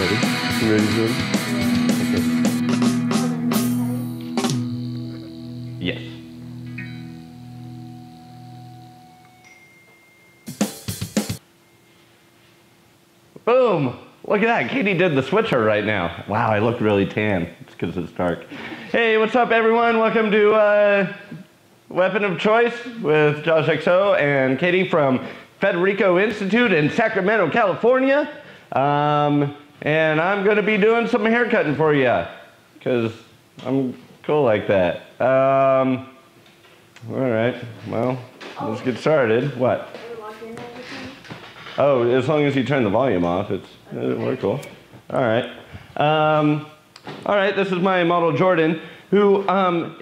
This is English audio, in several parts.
Ready? You ready, Zoom? Okay. Yes. Boom! Look at that. Katie did the switcher right now. Wow, I look really tan. It's because it's dark. Hey, what's up, everyone? Welcome to Weapon of Choice with JoshXO and Katie from Federico Institute in Sacramento, California. And I'm going to be doing some haircutting for you because I'm cool like that. All right, well, let's get started. What? Oh, as long as you turn the volume off, we're cool. All right. All right, this is my model Jordan, who,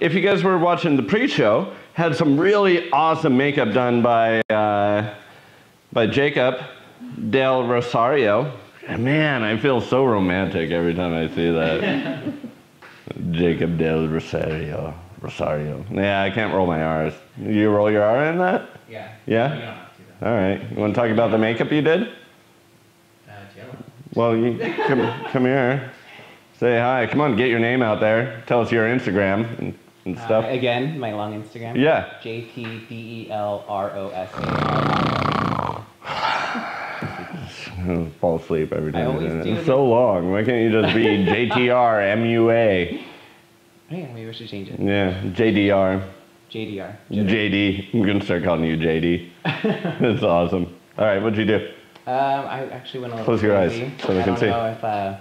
if you guys were watching the pre-show, had some really awesome makeup done by Jacob Del Rosario. Man, I feel so romantic every time I see that. Jacob Del Rosario. Yeah, I can't roll my R's. You roll your R in that? Yeah. Yeah? All right. You want to talk about the makeup you did? Well, you come here. Say hi. Come on, get your name out there. Tell us your Instagram and stuff. Again, my long Instagram. Yeah. JTDELROSAR. Fall asleep every time. I always do. It's so long. Why can't you just be JTRMUA? Yeah, maybe we should change it. Yeah, JDR. JDR. JD. I'm going to start calling you JD. That's awesome. All right, what'd you do? I actually went a little Close your eyes crazy. so we can see. I don't know if,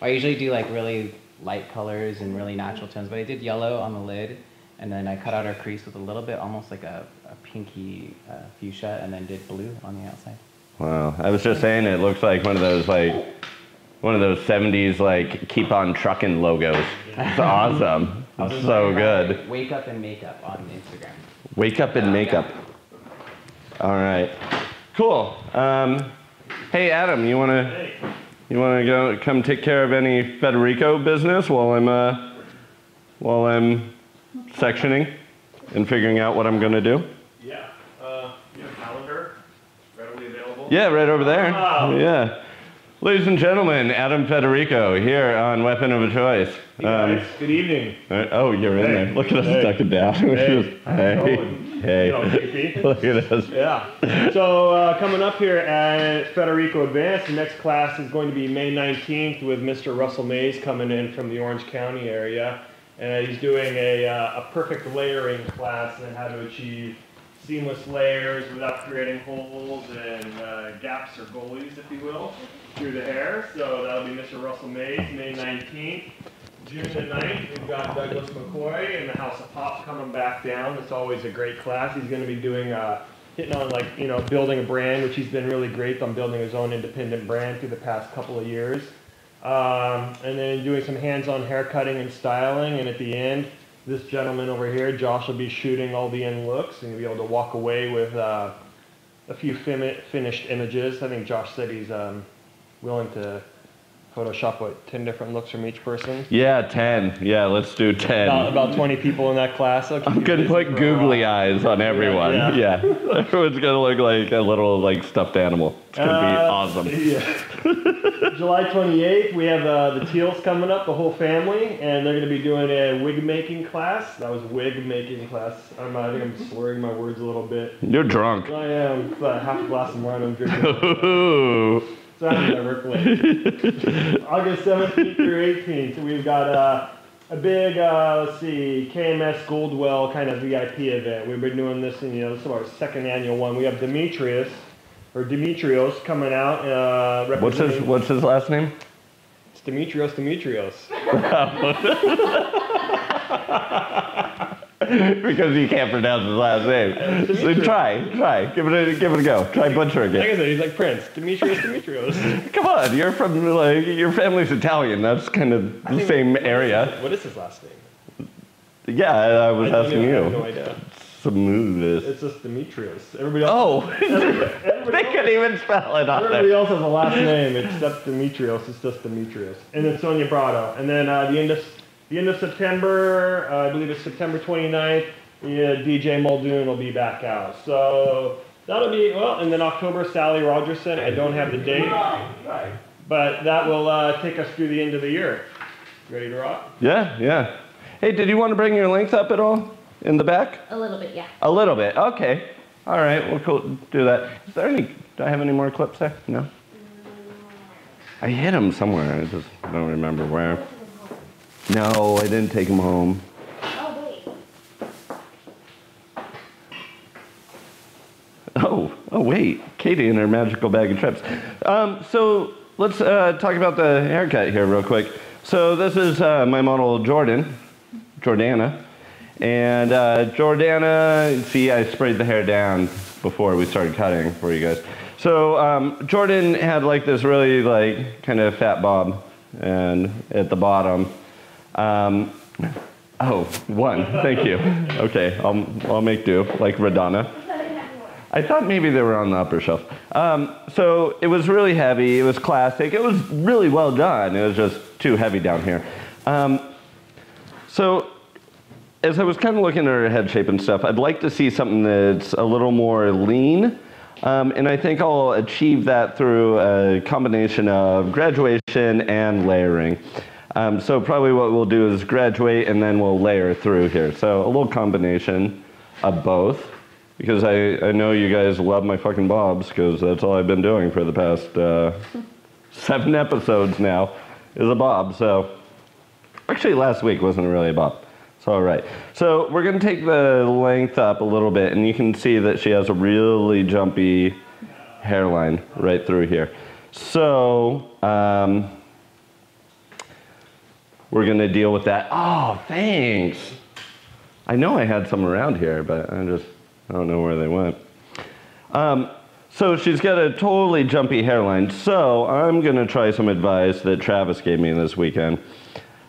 I usually do like really light colors and really natural tones, but I did yellow on the lid, and then I cut out our crease with a little bit, almost like a pinky fuchsia, and then did blue on the outside. Wow, I was just saying it looks like one of those 70s like keep on trucking logos. It's awesome. It's so good. Wake up and makeup on Instagram. Wake up and makeup. All right. Cool. Hey Adam, you wanna go come take care of any Federico business while I'm sectioning and figuring out what I'm gonna do? Yeah. You have a calendar readily available? Yeah, right over there. Wow. Yeah. Ladies and gentlemen, Adam Federico here on Weapon of a Choice. Hey guys, good evening. Oh, you're in there. Look at us ducking down. Hey. Look at us. Yeah. So coming up here at Federico Advanced, the next class is going to be May 19th with Mr. Russell Mays coming in from the Orange County area. And he's doing a perfect layering class on how to achieve seamless layers without creating holes and gaps or gullies, if you will, through the hair. So that'll be Mr. Russell Mays, May 19th. June the 9th, we've got Douglas McCoy in the House of Pop coming back down. It's always a great class. He's going to be doing, hitting on building a brand, which he's been really great on building his own independent brand through the past couple of years. And then doing some hands-on hair cutting and styling. And at the end, this gentleman over here, Josh, will be shooting all the end looks, and you'll be able to walk away with a few finished images. I think Josh said he's willing to Photoshop, 10 different looks from each person? Yeah, 10. Yeah, let's do 10. About 20 people in that class. I'm going to put googly eyes on everyone. Yeah. Everyone's going to look like a little stuffed animal. It's going to be awesome. Yeah. July 28th, we have the Teals coming up, the whole family, and they're going to be doing a wig making class. That was wig making class. I think I'm slurring my words a little bit. You're drunk. I am. Half a glass of wine I'm drinking. So I work late. August 17th through 18th, we've got a big, KMS Goldwell kind of VIP event. We've been doing this in, this is our second annual one. We have Demetrios coming out. What's his last name? It's Demetrios. Because you can't pronounce his last name. So try. Give it a go. Try butchering it. Like I said, he's like Prince. Demetrios. Come on, you're from, your family's Italian. That's kind of the same area. What is his last name? Yeah, I was asking you. I have no idea. Smooth. It's just Demetrios. Everybody else. They couldn't even spell it on Everybody there. else has a last name except Demetrios. It's just Demetrios. And then Sonia Brado. And then the end of September, I believe it's September 29th, DJ Muldoon will be back out. So that'll be, and then October, Sally Rogerson. I don't have the date. But that will take us through the end of the year. Ready to rock? Yeah, yeah. Hey, did you want to bring your length up at all in the back? A little bit, yeah. A little bit, okay. All right, we'll do that. Is there any, do I have any more clips there? No? I hid them somewhere, I just don't remember where. No, I didn't take them home. Oh, wait. Oh wait, Katie and her magical bag of trips. So let's talk about the haircut here real quick. So this is my model Jordana. And Jordana, see, I sprayed the hair down before we started cutting for you guys. So Jordan had like this really like kind of fat bob and at the bottom. Oh, one, thank you. Okay, I'll make do, like Radonna. I thought maybe they were on the upper shelf. So it was really heavy, it was classic, it was really well done, it was just too heavy down here. So as I was kind of looking at her head shape and stuff, I'd like to see something that's a little more lean. And I think I'll achieve that through a combination of graduation and layering. So probably what we'll do is graduate and then we'll layer through here. So a little combination of both. Because I know you guys love my fucking bobs, because that's all I've been doing for the past 7 episodes now, is a bob. So actually last week wasn't really a bob. It's all right. So we're going to take the length up a little bit, and you can see that she has a really jumpy hairline right through here. So we're going to deal with that. Oh, thanks. I know I had some around here, but I don't know where they went. So she's got a totally jumpy hairline. So I'm going to try some advice that Travis gave me this weekend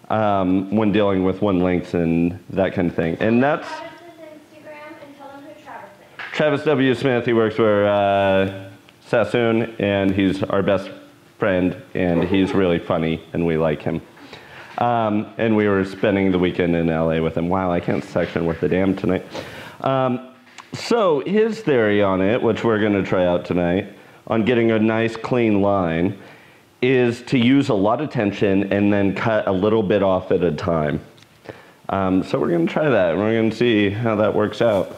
when dealing with one lengths and that kind of thing. And that's Travis's Instagram and tell them who Travis is. Travis W. Smith. He works for Sassoon, and he's our best friend, and he's really funny, and we like him. And we were spending the weekend in LA with him. Wow, I can't section worth a damn tonight. So his theory on it, which we're going to try out tonight, on getting a nice clean line, is to use a lot of tension and then cut a little bit off at a time. So we're going to try that, and we're going to see how that works out,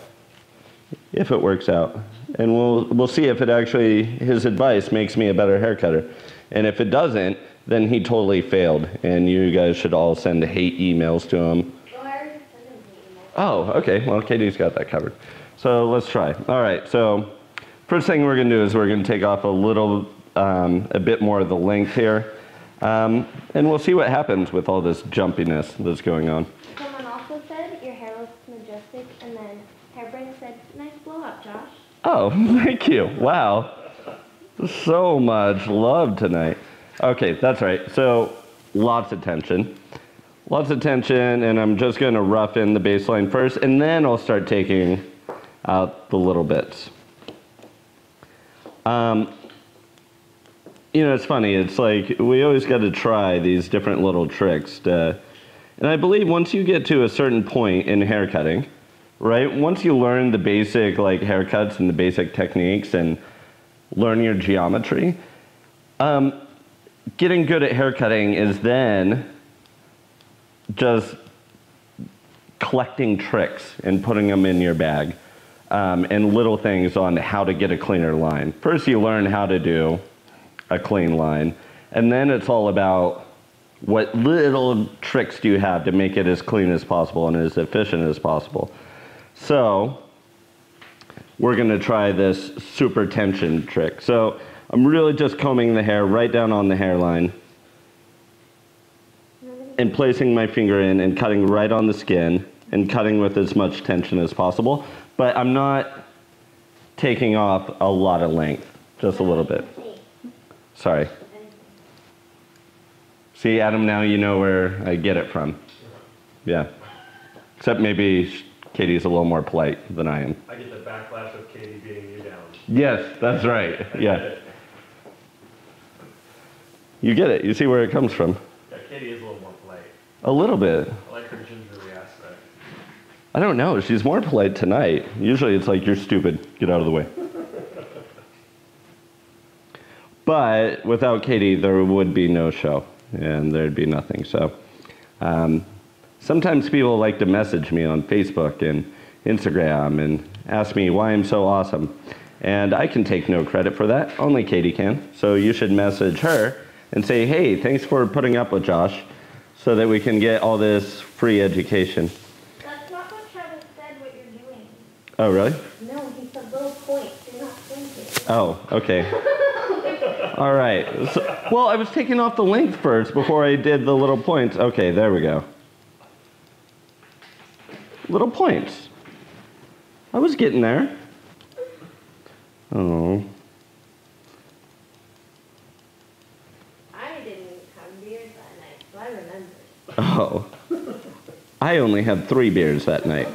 if it works out. And we'll see if it actually, his advice makes me a better hair cutter. And if it doesn't, then he totally failed, and you guys should all send hate emails to him. Oh, okay. Well, Katie's got that covered. So let's try. All right. So first thing we're going to do is we're going to take off a bit more of the length here. And we'll see what happens with all this jumpiness that's going on. Someone also said your hair looks majestic, and then Hairbrain said, nice blow up, Josh. Oh, thank you. Wow. So much love tonight. Okay, that's right. So lots of tension. Lots of tension, and I'm just going to rough in the baseline first, and then I'll start taking out the little bits. You know, it's funny. It's like we always got to try these different little tricks. And I believe once you get to a certain point in haircutting, right, once you learn the basic like haircuts and the basic techniques and learn your geometry, getting good at haircutting is then just collecting tricks and putting them in your bag, and little things on how to get a cleaner line. First you learn how to do a clean line, and then it's all about what little tricks do you have to make it as clean as possible and as efficient as possible. So we're going to try this super tension trick. So I'm really just combing the hair right down on the hairline and placing my finger in and cutting right on the skin and cutting with as much tension as possible. But I'm not taking off a lot of length, just a little bit. Sorry. See, Adam, now you know where I get it from. Yeah. Except maybe Katie's a little more polite than I am. I get the backlash of Katie beating you down. Yes, that's right. Yeah. You get it. You see where it comes from. Yeah, Katie is a little more polite. A little bit. I like her gingerly aspect. I don't know. She's more polite tonight. Usually it's like, you're stupid. Get out of the way. But without Katie, there would be no show, and there'd be nothing. So sometimes people like to message me on Facebook and Instagram and ask me why I'm so awesome. And I can take no credit for that. Only Katie can. So you should message her and say, hey, thanks for putting up with Josh so that we can get all this free education. That's not what Travis said what you're doing. Oh, really? No, he said little points. You're not thinking. Oh, okay. All right. So, well, I was taking off the length first before I did the little points. Okay, there we go. Little points. I was getting there. Oh. I didn't have beers that night, so I remember. Oh. I only had 3 beers that night.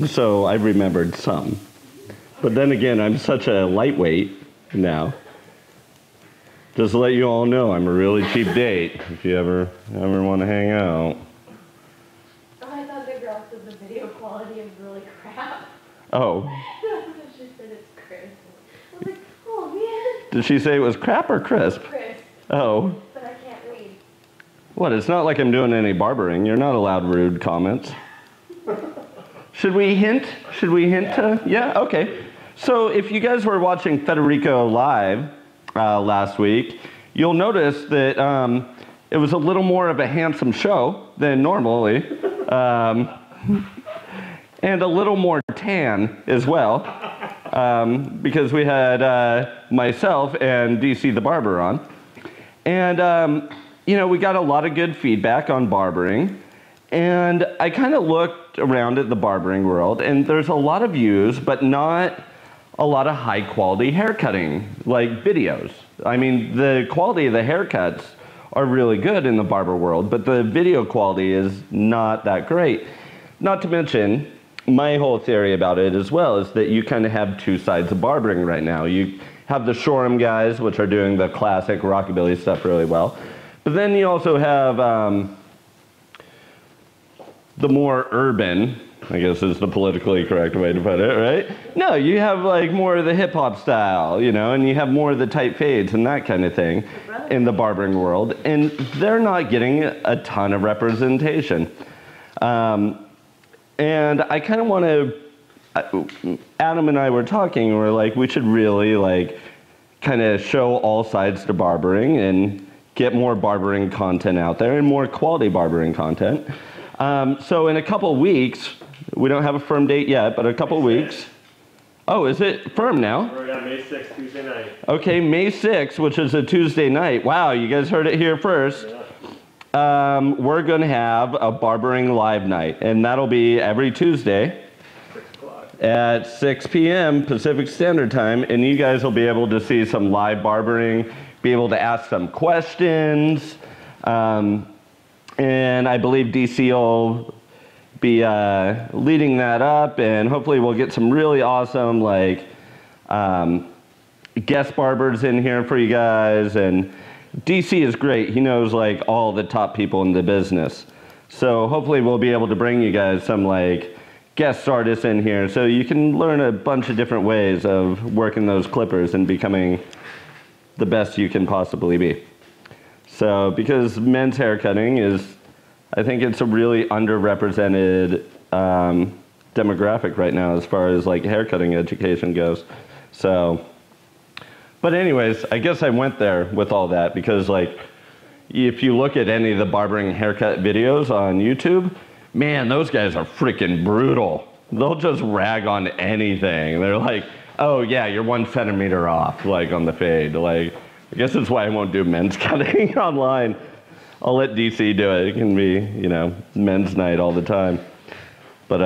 So I remembered some. But then again, I'm such a lightweight now. Just to let you all know, I'm a really cheap date if you ever want to hang out. Oh, I thought the girl said the video quality is really crap. Oh. She said it's crisp. I was like, oh man. Did she say it was crap or crisp? Crisp, Oh. but I can't read. What? It's not like I'm doing any barbering. You're not allowed rude comments. Should we hint? Should we hint? Yeah? Okay. So if you guys were watching Federico live last week, you'll notice that it was a little more of a handsome show than normally. And a little more tan as well, because we had myself and DC the barber on. And, you know, we got a lot of good feedback on barbering. And I kind of looked around at the barbering world, and there's a lot of views, but not a lot of high quality haircutting, like videos. I mean, the quality of the haircuts are really good in the barber world, but the video quality is not that great. Not to mention, my whole theory about it as well is that you kind of have 2 sides of barbering right now. You have the showroom guys, which are doing the classic rockabilly stuff really well. But then you also have the more urban, I guess is the politically correct way to put it, right? No, you have like more of the hip hop style, you know, and you have more of the tight fades and that kind of thing in the barbering world. And they're not getting a ton of representation. And I kind of want to, Adam and I were talking, and we're like, we should really like kind of show all sides to barbering and get more barbering content out there and more quality barbering content. So in a couple weeks, we don't have a firm date yet, but a couple weeks. Oh, is it firm now? We're on May 6th, Tuesday night. Okay, May 6th, which is a Tuesday night. Wow, you guys heard it here first. Yeah. We're going to have a barbering live night, and that'll be every Tuesday 6 o'clock. at 6 p.m. Pacific Standard Time, and you guys will be able to see some live barbering, be able to ask some questions, and I believe DC will be leading that up, and hopefully we'll get some really awesome like guest barbers in here for you guys. And DC is great. He knows like all the top people in the business. So hopefully we'll be able to bring you guys some like guest artists in here so you can learn a bunch of different ways of working those clippers and becoming the best you can possibly be. So because men's haircutting is, I think it's a really underrepresented demographic right now as far as like haircutting education goes. So, but anyways, I guess I went there with all that because like, if you look at any of the barbering haircut videos on YouTube, man, those guys are freaking brutal. They'll just rag on anything. They're like, oh yeah, you're 1 centimeter off, like on the fade. Like, I guess that's why I won't do men's cutting online. I'll let DC do it. It can be, you know, men's night all the time. But,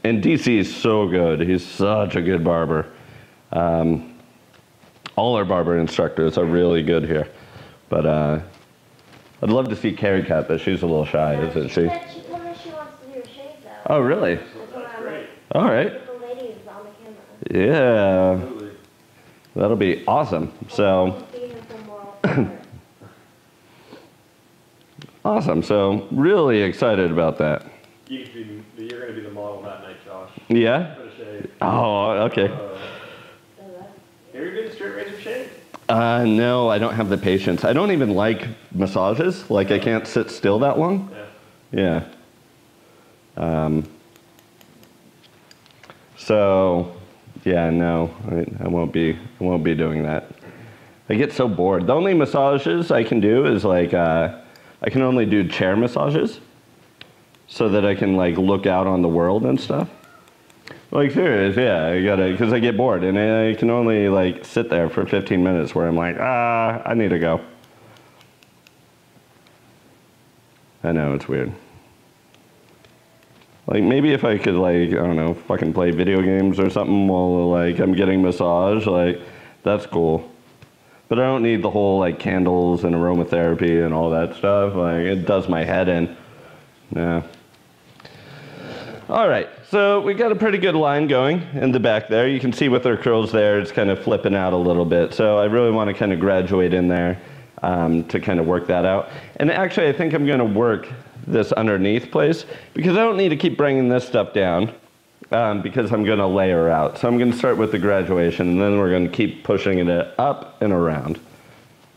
and DC is so good. He's such a good barber. All our barber instructors are really good here. But I'd love to see Carrie cut, but she's a little shy, isn't she? She told me she wants to do a shave though. Oh, really? That's what I'm like, All right. with the ladies on the camera. Yeah. That'll be awesome. So, Feed him some moral support. awesome. So, really excited about that. You're going to be the model that night, Josh. Yeah? Put a shade. Oh, okay. So that's You're a good straight No, I don't have the patience. I don't even like massages. Like, I can't sit still that long. Yeah. So, yeah, no, I won't be doing that. I get so bored. The only massages I can do is like, I can only do chair massages so that I can like look out on the world and stuff. Like serious, yeah, because I get bored and I can only like sit there for 15 minutes where I'm like, I need to go. I know, it's weird. Like maybe if I could like, I don't know, fucking play video games or something while like I'm getting massage, like that's cool. But I don't need the whole like candles and aromatherapy and all that stuff. Like it does my head in. Yeah. All right, so we got a pretty good line going in the back there. You can see with her curls there, it's kind of flipping out a little bit. So I really want to kind of graduate in there to kind of work that out. And actually, I think I'm going to work this underneath place because I don't need to keep bringing this stuff down because I'm going to layer out. So I'm going to start with the graduation, and then we're going to keep pushing it up and around.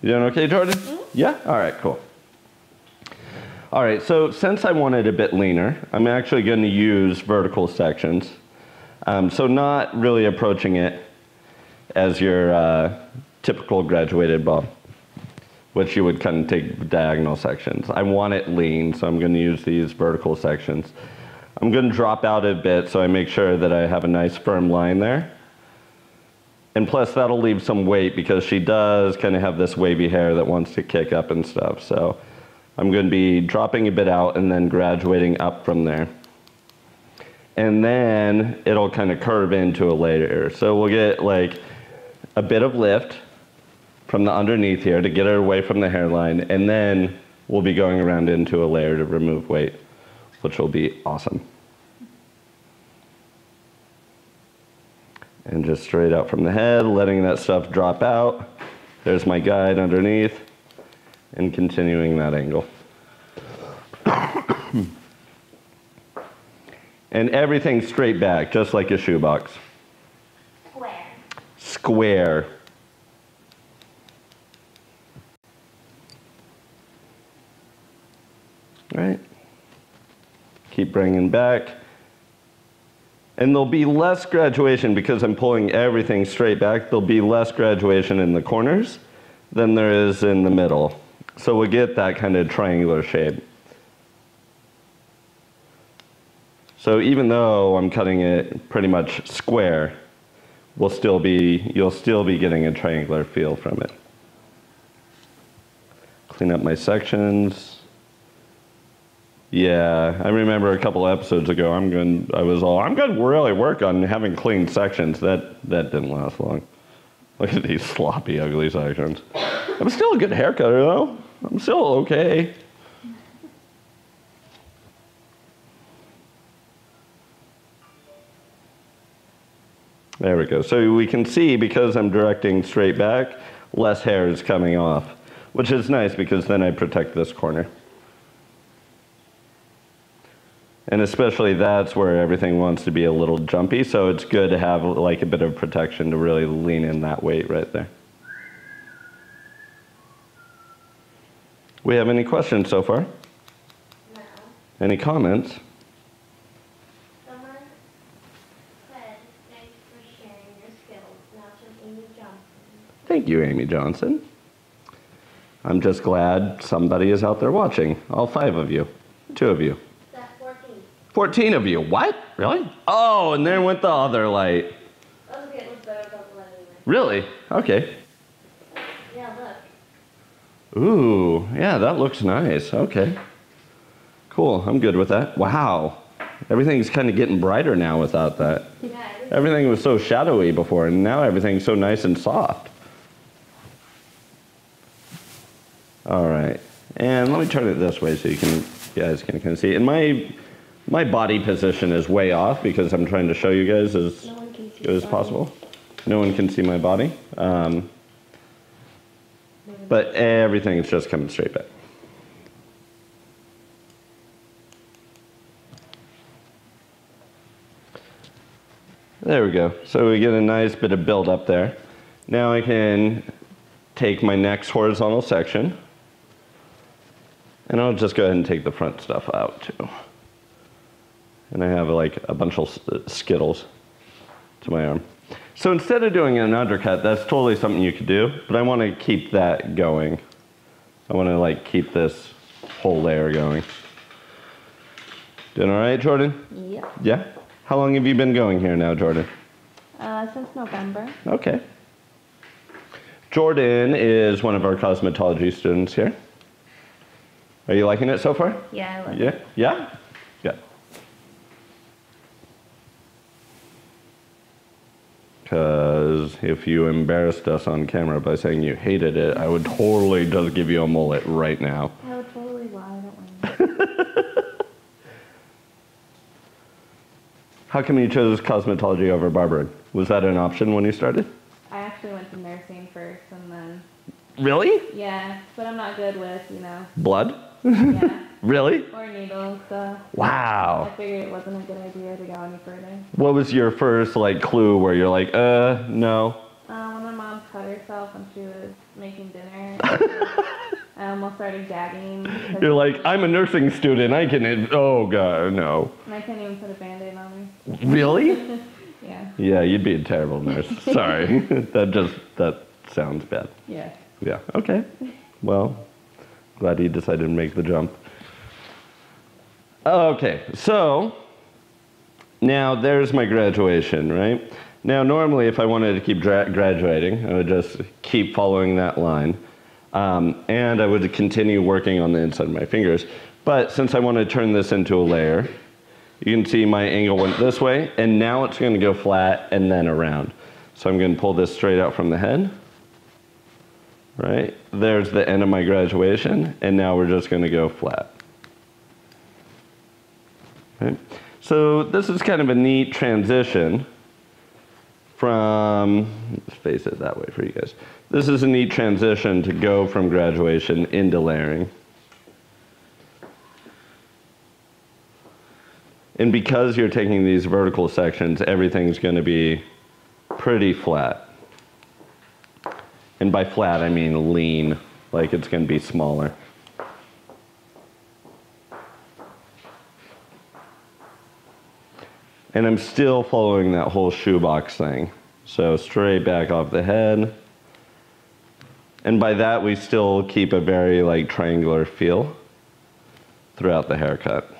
You doing okay, Jordan? Mm-hmm. Yeah? All right, cool. All right, so since I want it a bit leaner, I'm actually going to use vertical sections. So not really approaching it as your typical graduated bob, which you would kind of take diagonal sections. I want it lean, so I'm going to use these vertical sections. I'm going to drop out a bit so I make sure that I have a nice firm line there. And plus that'll leave some weight because she does kind of have this wavy hair that wants to kick up and stuff. So I'm going to be dropping a bit out and then graduating up from there. And then it'll kind of curve into a layer. So we'll get like a bit of lift from the underneath here to get her away from the hairline. And then we'll be going around into a layer to remove weight, which will be awesome. And just straight out from the head, letting that stuff drop out. There's my guide underneath. And continuing that angle. And everything straight back, just like a shoebox. Square. Square. Right. Keep bringing back. And there'll be less graduation because I'm pulling everything straight back. There'll be less graduation in the corners than there is in the middle. So we'll get that kind of triangular shape. So even though I'm cutting it pretty much square, you'll still be getting a triangular feel from it. Clean up my sections. Yeah, I remember a couple episodes ago, I'm going to really work on having clean sections. That didn't last long. Look at these sloppy, ugly sections. I'm still a good hair cutter, though. I'm still okay. There we go. So we can see, because I'm directing straight back, less hair is coming off, which is nice because then I protect this corner. And especially that's where everything wants to be a little jumpy, so it's good to have like a bit of protection to really lean in that weight right there. We have any questions so far? No. Any comments? Someone said, thanks for sharing your skills. Now from Amy Johnson. Thank you, Amy Johnson. I'm just glad somebody is out there watching. All 5 of you. 2 of you. That's 14. 14 of you. What? Really? Oh, and there went the other light. That was getting better about the light anyway. Really? Okay. Yeah, look. Ooh, yeah, that looks nice. Okay. Cool, I'm good with that. Wow. Everything's kind of getting brighter now without that. Yeah, Everything was so shadowy before, and now everything's so nice and soft. All right. And let me turn it this way so you guys can kind of see. And my body position is way off because I'm trying to show you guys as good as possible. No one can see my body. But everything is just coming straight back. There we go. So we get a nice bit of build up there. Now I can take my next horizontal section, and I'll just go ahead and take the front stuff out too. And I have like a bunch of Skittles to my arm. So instead of doing an undercut, that's totally something you could do, but I want to keep that going. I want to like keep this whole layer going. Doing all right, Jordan? Yep. Yeah? How long have you been going here now, Jordan? Since November. Okay. Jordan is one of our cosmetology students here. Are you liking it so far? Yeah, I love Yeah? it. Yeah? Good. Because if you embarrassed us on camera by saying you hated it, I would totally just give you a mullet right now. I would totally lie, don't worry. How come you chose cosmetology over barbering? Was that an option when you started? I actually went to nursing first and then, Really? yeah, but I'm not good with, Blood? yeah, Really? or needles, so I Wow. figured it wasn't a good idea to go any further. What was your first like clue where you're like, no? When my mom cut herself when she was making dinner, I almost started gagging. You're like, I'm a nursing student. I can. Oh god, no. And I couldn't even put a Band-Aid on me. Really? Yeah. Yeah, you'd be a terrible nurse. Sorry. that sounds bad. Yeah. Yeah. Okay. Well, glad you decided to make the jump. Okay, so now there's my graduation, right? Now normally if I wanted to keep graduating, I would just keep following that line. And I would continue working on the inside of my fingers. But since I want to turn this into a layer, you can see my angle went this way, and now it's going to go flat and then around. So I'm going to pull this straight out from the head. Right? There's the end of my graduation, and now we're just going to go flat. Right? So this is kind of a neat transition from, let's face it that way for you guys. This is a neat transition to go from graduation into layering. And because you're taking these vertical sections, everything's going to be pretty flat. And by flat, I mean lean, like it's going to be smaller. And I'm still following that whole shoebox thing. So straight back off the head. And by that, we still keep a very like triangular feel throughout the haircut.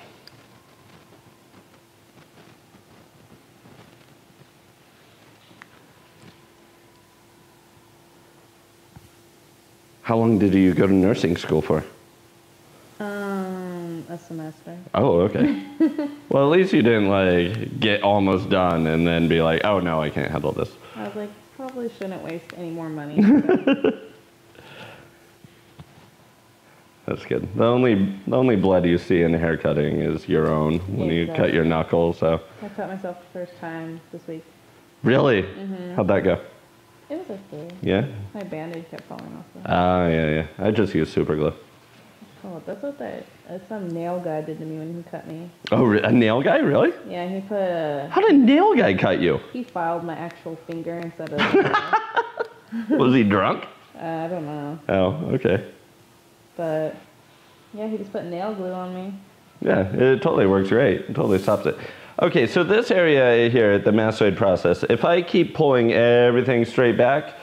How long did you go to nursing school for? A semester. Oh, okay. Well, at least you didn't like get almost done and then be like, oh no, I can't handle this. I was like, probably shouldn't waste any more money. That's good. The only blood you see in hair cutting is your own when you cut your knuckles. So. I cut myself the first time this week. Really? Mm-hmm. How'd that go? It was okay. Yeah. My Band-Aid kept falling off. Though. Oh yeah. I just use super glue. Oh, that's what some nail guy did to me when he cut me. Oh, a nail guy? Really? Yeah, he put a... How did a nail guy cut you? He filed my actual finger instead of... Was he drunk? I don't know. Oh, okay. But, yeah, he just put nail glue on me. Yeah, it totally works great. It totally stops it. Okay, so this area here at the massoid process, if I keep pulling everything straight back,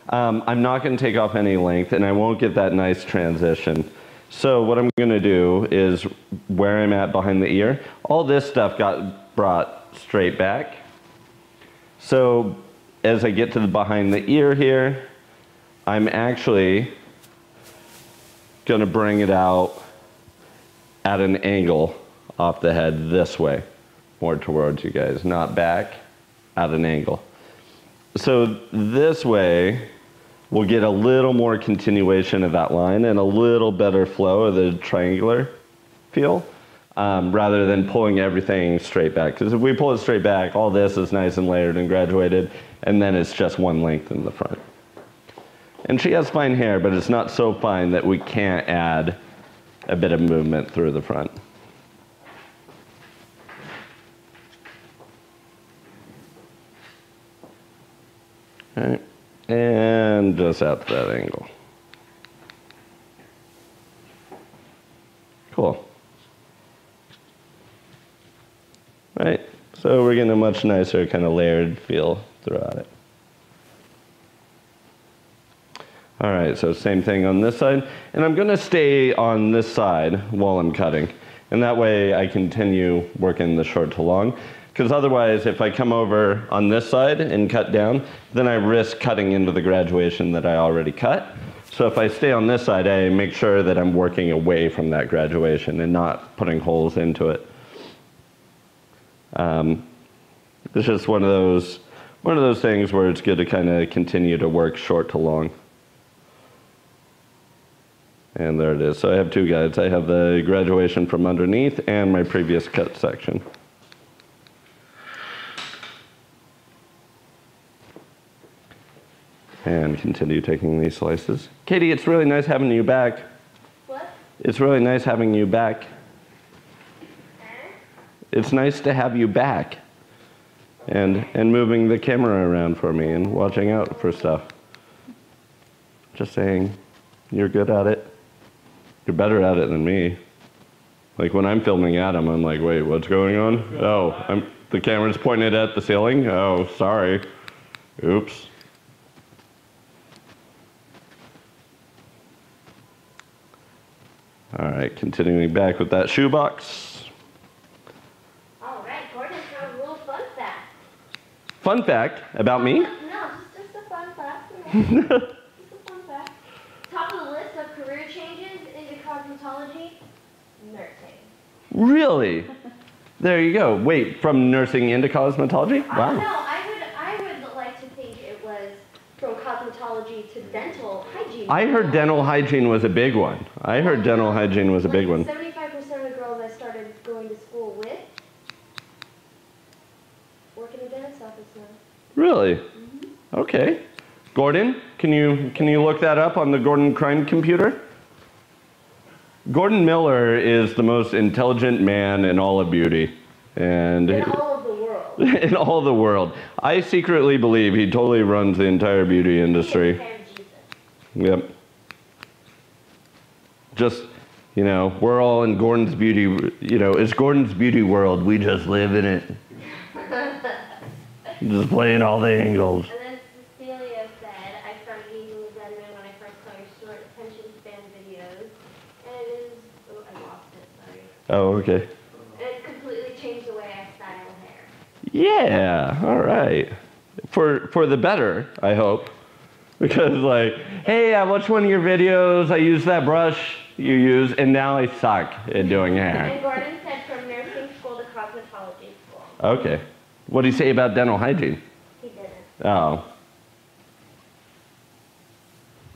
I'm not going to take off any length, and I won't get that nice transition. So what I'm going to do is where I'm at behind the ear, all this stuff got brought straight back. So as I get to the behind the ear here, I'm actually going to bring it out at an angle off the head this way, more towards you guys, not back, at an angle. So this way, we'll get a little more continuation of that line and a little better flow of the triangular feel, rather than pulling everything straight back. Because if we pull it straight back, all this is nice and layered and graduated, and then it's just one length in the front. And she has fine hair, but it's not so fine that we can't add a bit of movement through the front. All right. And just out to that angle. Cool. Right, so we're getting a much nicer kind of layered feel throughout it. All right, so same thing on this side. And I'm gonna stay on this side while I'm cutting. And that way I continue working the short to long. Because otherwise, if I come over on this side and cut down, then I risk cutting into the graduation that I already cut. So if I stay on this side, I make sure that I'm working away from that graduation and not putting holes into it. It's just one of those things where it's good to kind of continue to work short to long. And there it is. So I have two guides. I have the graduation from underneath and my previous cut section. And continue taking these slices. Katie, it's really nice having you back. What? It's really nice having you back. It's nice to have you back. And moving the camera around for me and watching out for stuff. Just saying, you're good at it. You're better at it than me. Like when I'm filming Adam, I'm like, wait, what's going on? Oh, the camera's pointed at the ceiling? Oh, sorry. Oops. All right, continuing back with that shoebox. All right, Gordon found a little fun fact. Fun fact about me? No, just a fun fact. You know. Just a fun fact. Top of the list of career changes into cosmetology, nursing. Really? There you go. Wait, from nursing into cosmetology? Wow. No, I would like to think it was from cosmetology to dental hygiene. I heard dental hygiene was a big one. I heard dental hygiene was a big one. 75% of the girls I started going to school with work in a dentist's office now. Really? Okay. Gordon, can you look that up on the Gordon Crime computer? Gordon Miller is the most intelligent man in all of beauty. And In all of the world. in all the world. I secretly believe he totally runs the entire beauty industry. Yep. Just, we're all in Gordon's beauty, it's Gordon's beauty world. We just live in it. Just playing all the angles. And then Cecilia said, I started using the Zenman when I first saw your short attention span videos. And it is, oh, I lost it, sorry. Oh, okay. And it's completely changed the way I style hair. Yeah, all right. For the better, I hope. Because like, hey, I watched one of your videos, I used that brush you use, and now I suck at doing hair. And Gordon said from nursing school to cosmetology school. Okay. What did he say about dental hygiene? He didn't. Oh.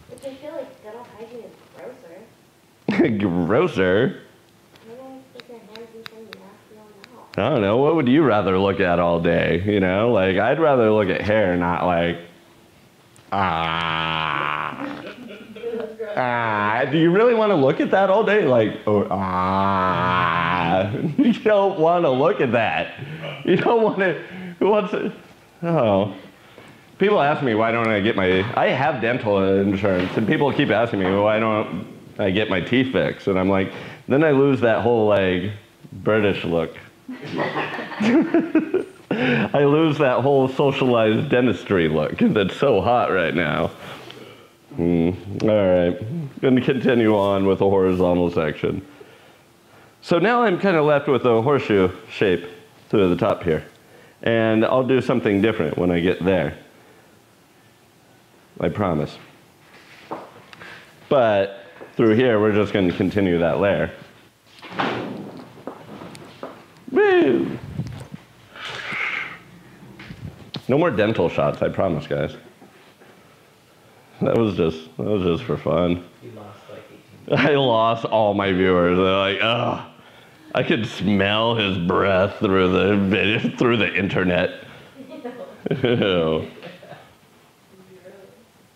Which I feel like dental hygiene is grosser. Grosser? I don't want to stick their hands in some nasty old mouth. I don't know. What would you rather look at all day? Like I'd rather look at hair, not like, do you really want to look at that all day? Like, you don't want to look at that. You don't want to, who wants to, oh. People ask me why don't I have dental insurance, and people keep asking me, well, why don't I get my teeth fixed? And I'm like, then I lose that whole like British look. I lose that whole socialized dentistry look that's so hot right now. All right, going to continue on with the horizontal section. So now I'm kind of left with a horseshoe shape to the top here. And I'll do something different when I get there. I promise. But through here, we're just going to continue that layer. Woo! No more dental shots, I promise, guys. That was just for fun. You lost like 18. I lost all my viewers. They're like, ugh. I could smell his breath through the internet. Ew.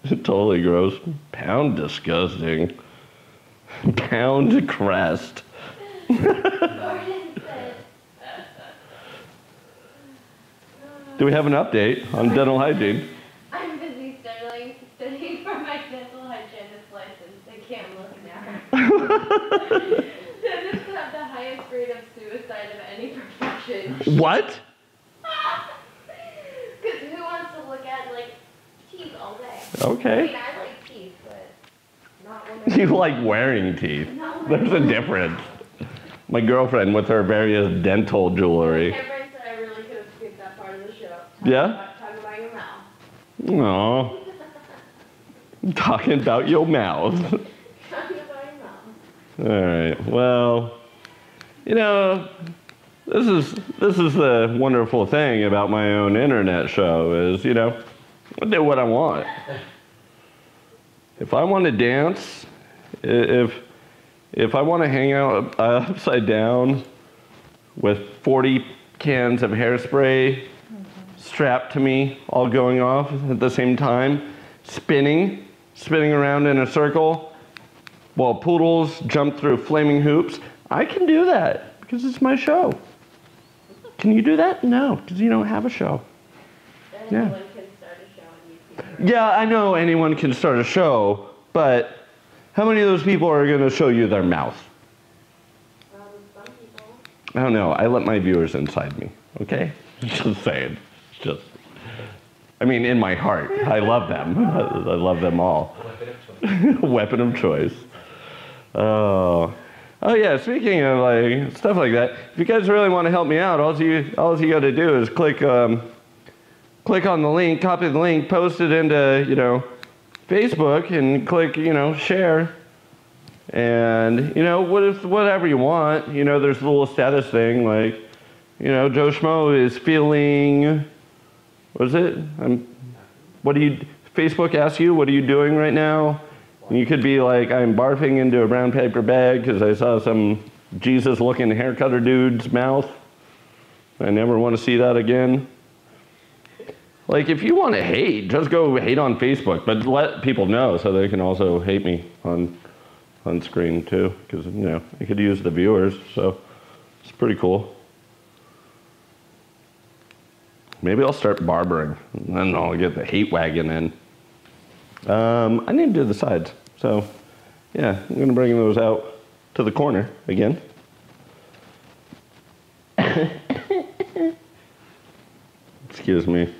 Totally gross. Pound disgusting. Pound crest. Gordon said, Do we have an update on dental hygiene? I'm busy styling can't look now. Dentists have the highest rate of suicide of any profession. What? Because who wants to look at, like, teeth all day? Okay. I mean, I like teeth, but not when You like wearing teeth. Not when There's a difference. My girlfriend with her various dental jewelry. Cameron said I really could have skipped that part of the show. Yeah? Talk about your mouth. Aww. Talking about your mouth. Talking about your mouth. All right. Well, you know, this is the wonderful thing about my own internet show is, you know, I do what I want. If I want to dance, if I want to hang out upside down with 40 cans of hairspray strapped to me, all going off at the same time, spinning around in a circle, while poodles jump through flaming hoops, I can do that because it's my show. Can you do that? No, because you don't have a show. Yeah. Anyone can start a show on YouTube. Right? Yeah, I know anyone can start a show, but how many of those people are going to show you their mouth? Some people. I don't know. I let my viewers inside me, okay? Just saying. Just, I mean, in my heart. I love them. I love them all. Weapon of choice. Oh. Oh yeah, speaking of like stuff like that, if you guys really want to help me out, all you got to do is click on the link, copy the link, post it into, you know, Facebook, and click, you know, share. And, you know, whatever you want. You know, there's a little status thing like, you know, JoshXO is feeling, what is it? Facebook asks you, what are you doing right now? And you could be like, I'm barfing into a brown paper bag because I saw some Jesus-looking haircutter dude's mouth. I never want to see that again. Like, if you want to hate, just go hate on Facebook, but let people know so they can also hate me on screen too, because, you know, I could use the viewers, so it's pretty cool. Maybe I'll start barbering, and then I'll get the hate wagon in. I need to do the sides, so yeah, I'm going to bring those out to the corner again. Excuse me.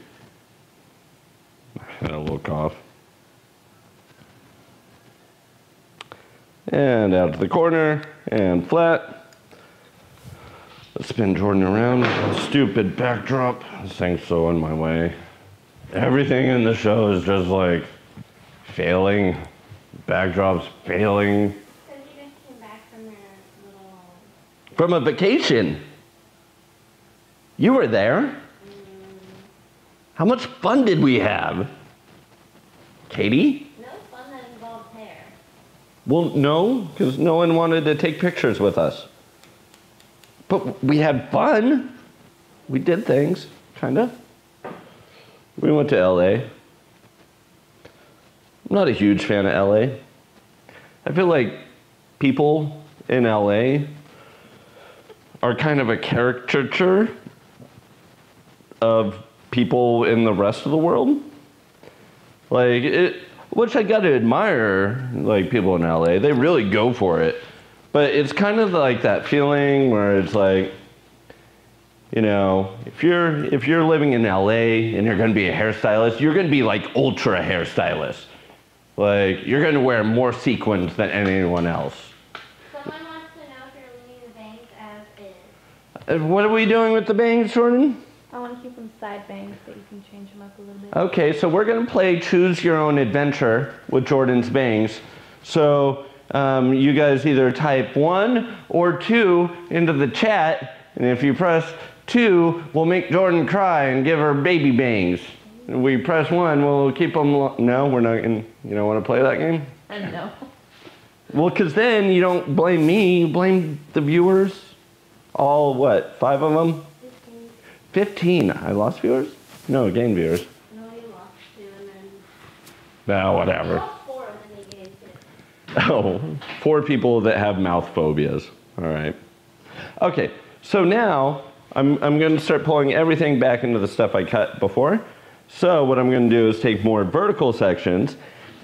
I had a little cough. And out to the corner, and flat. Let's spin Jordan around. Stupid backdrop. This thing's so in my way. Everything in the show is just like failing. Backdrop's failing. Since you just came back from your little... From a vacation. You were there. How much fun did we have? Katie? No fun that involves hair. Well, no, because no one wanted to take pictures with us. But we had fun. We did things, kind of. We went to LA. I'm not a huge fan of LA. I feel like people in LA are kind of a caricature of people in the rest of the world. Like, which I gotta admire, like, people in LA. They really go for it. But it's kind of like that feeling where it's like, you know, if you're living in LA and you're gonna be a hairstylist, you're gonna be like ultra hairstylist. Like, you're gonna wear more sequins than anyone else. Someone wants to know if you're leaving the bangs as is. What are we doing with the bangs, Jordan? I want to keep them side bangs, but you can change them up a little bit. Okay, so we're gonna play Choose Your Own Adventure with Jordan's bangs. So you guys either type 1 or 2 into the chat, and if you press 2, we'll make Jordan cry and give her baby bangs. If we press 1, we'll keep them. No, we're not. You don't want to play that game? No. Well, because then you don't blame me, you blame the viewers. All what? 5 of them? 15. I lost viewers? No, gained viewers. No, you lost 2 and then... No, You whatever. lost 4 and then they gained 2. Oh, 4 people that have mouth phobias. All right. Okay, so now I'm going to start pulling everything back into the stuff I cut before. So what I'm going to do is take more vertical sections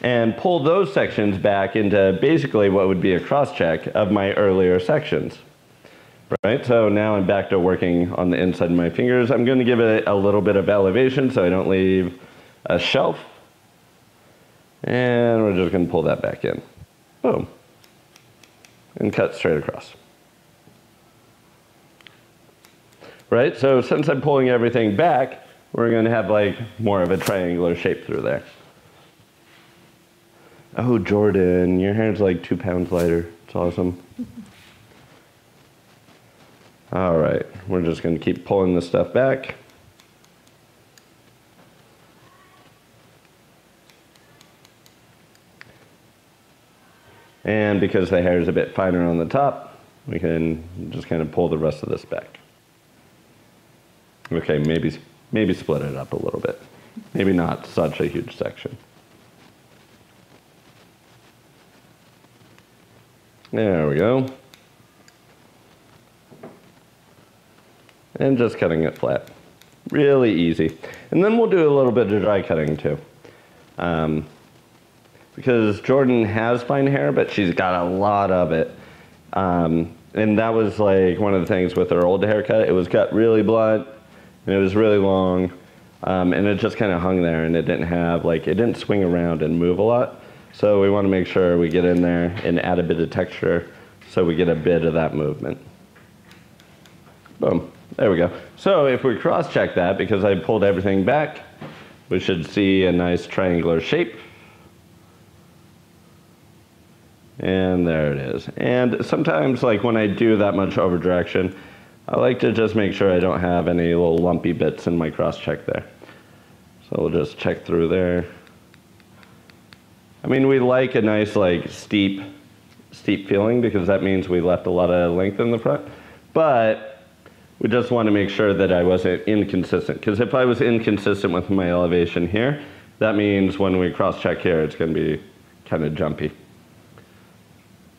and pull those sections back into basically what would be a cross-check of my earlier sections. Right, so now I'm back to working on the inside of my fingers. I'm going to give it a little bit of elevation so I don't leave a shelf. And we're just going to pull that back in. Boom. And cut straight across. Right, so since I'm pulling everything back, we're going to have like more of a triangular shape through there. Oh, Jordan, your hair's like 2 pounds lighter. It's awesome. All right, we're just going to keep pulling this stuff back. And because the hair is a bit finer on the top, we can just kind of pull the rest of this back. Okay, maybe split it up a little bit. Maybe not such a huge section. There we go. And just cutting it flat. Really easy. And then we'll do a little bit of dry cutting too. Because Jordan has fine hair, but she's got a lot of it. And that was like one of the things with her old haircut. It was cut really blunt, and it was really long, and it just kind of hung there, and it didn't have, like, it didn't swing around and move a lot. So we want to make sure we get in there and add a bit of texture so we get a bit of that movement. Boom. There we go. So if we cross-check that, because I pulled everything back, we should see a nice triangular shape. And there it is. And sometimes, like when I do that much over direction, I like to just make sure I don't have any little lumpy bits in my cross-check there. So we'll just check through there. I mean, we like a nice, like, steep feeling because that means we left a lot of length in the front. But we just want to make sure that I wasn't inconsistent. Because if I was inconsistent with my elevation here, that means when we cross-check here, it's going to be kind of jumpy.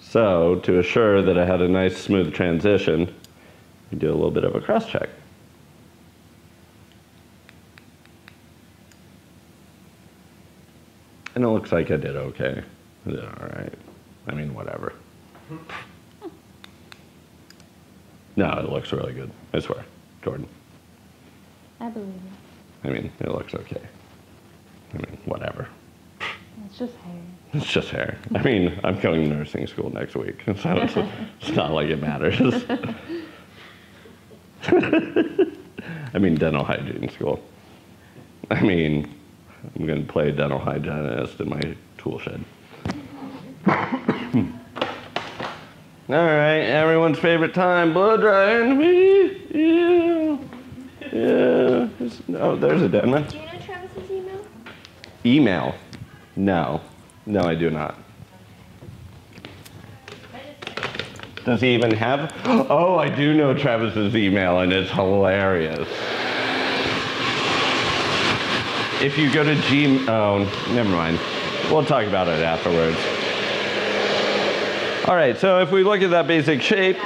So to assure that I had a nice smooth transition, we do a little bit of a cross-check. And it looks like I did okay. I did all right. I mean, whatever. No, it looks really good. I swear. Jordan. I believe it. I mean, it looks okay. I mean, whatever. It's just hair. It's just hair. I mean, I'm going to nursing school next week, so it's not like it matters. I mean, dental hygiene school. I mean, I'm going to play dental hygienist in my tool shed. All right, everyone's favorite time, blow drying. Yeah. Yeah. Oh, there's a demo. Do you know Travis's email? Email? No. No, I do not. Does he even have? Oh, I do know Travis's email, and it's hilarious. If you go to oh, never mind. We'll talk about it afterwards. All right, so if we look at that basic shape.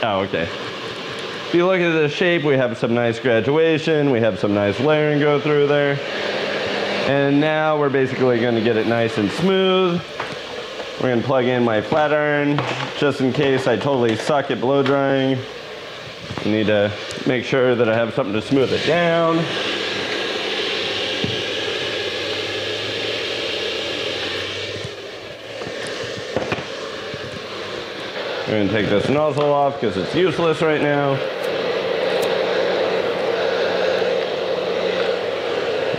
Oh, okay. If you look at the shape, we have some nice graduation. We have some nice layering go through there. And now we're basically going to get it nice and smooth. We're going to plug in my flat iron just in case I totally suck at blow drying. I need to make sure that I have something to smooth it down. We're going to take this nozzle off because it's useless right now.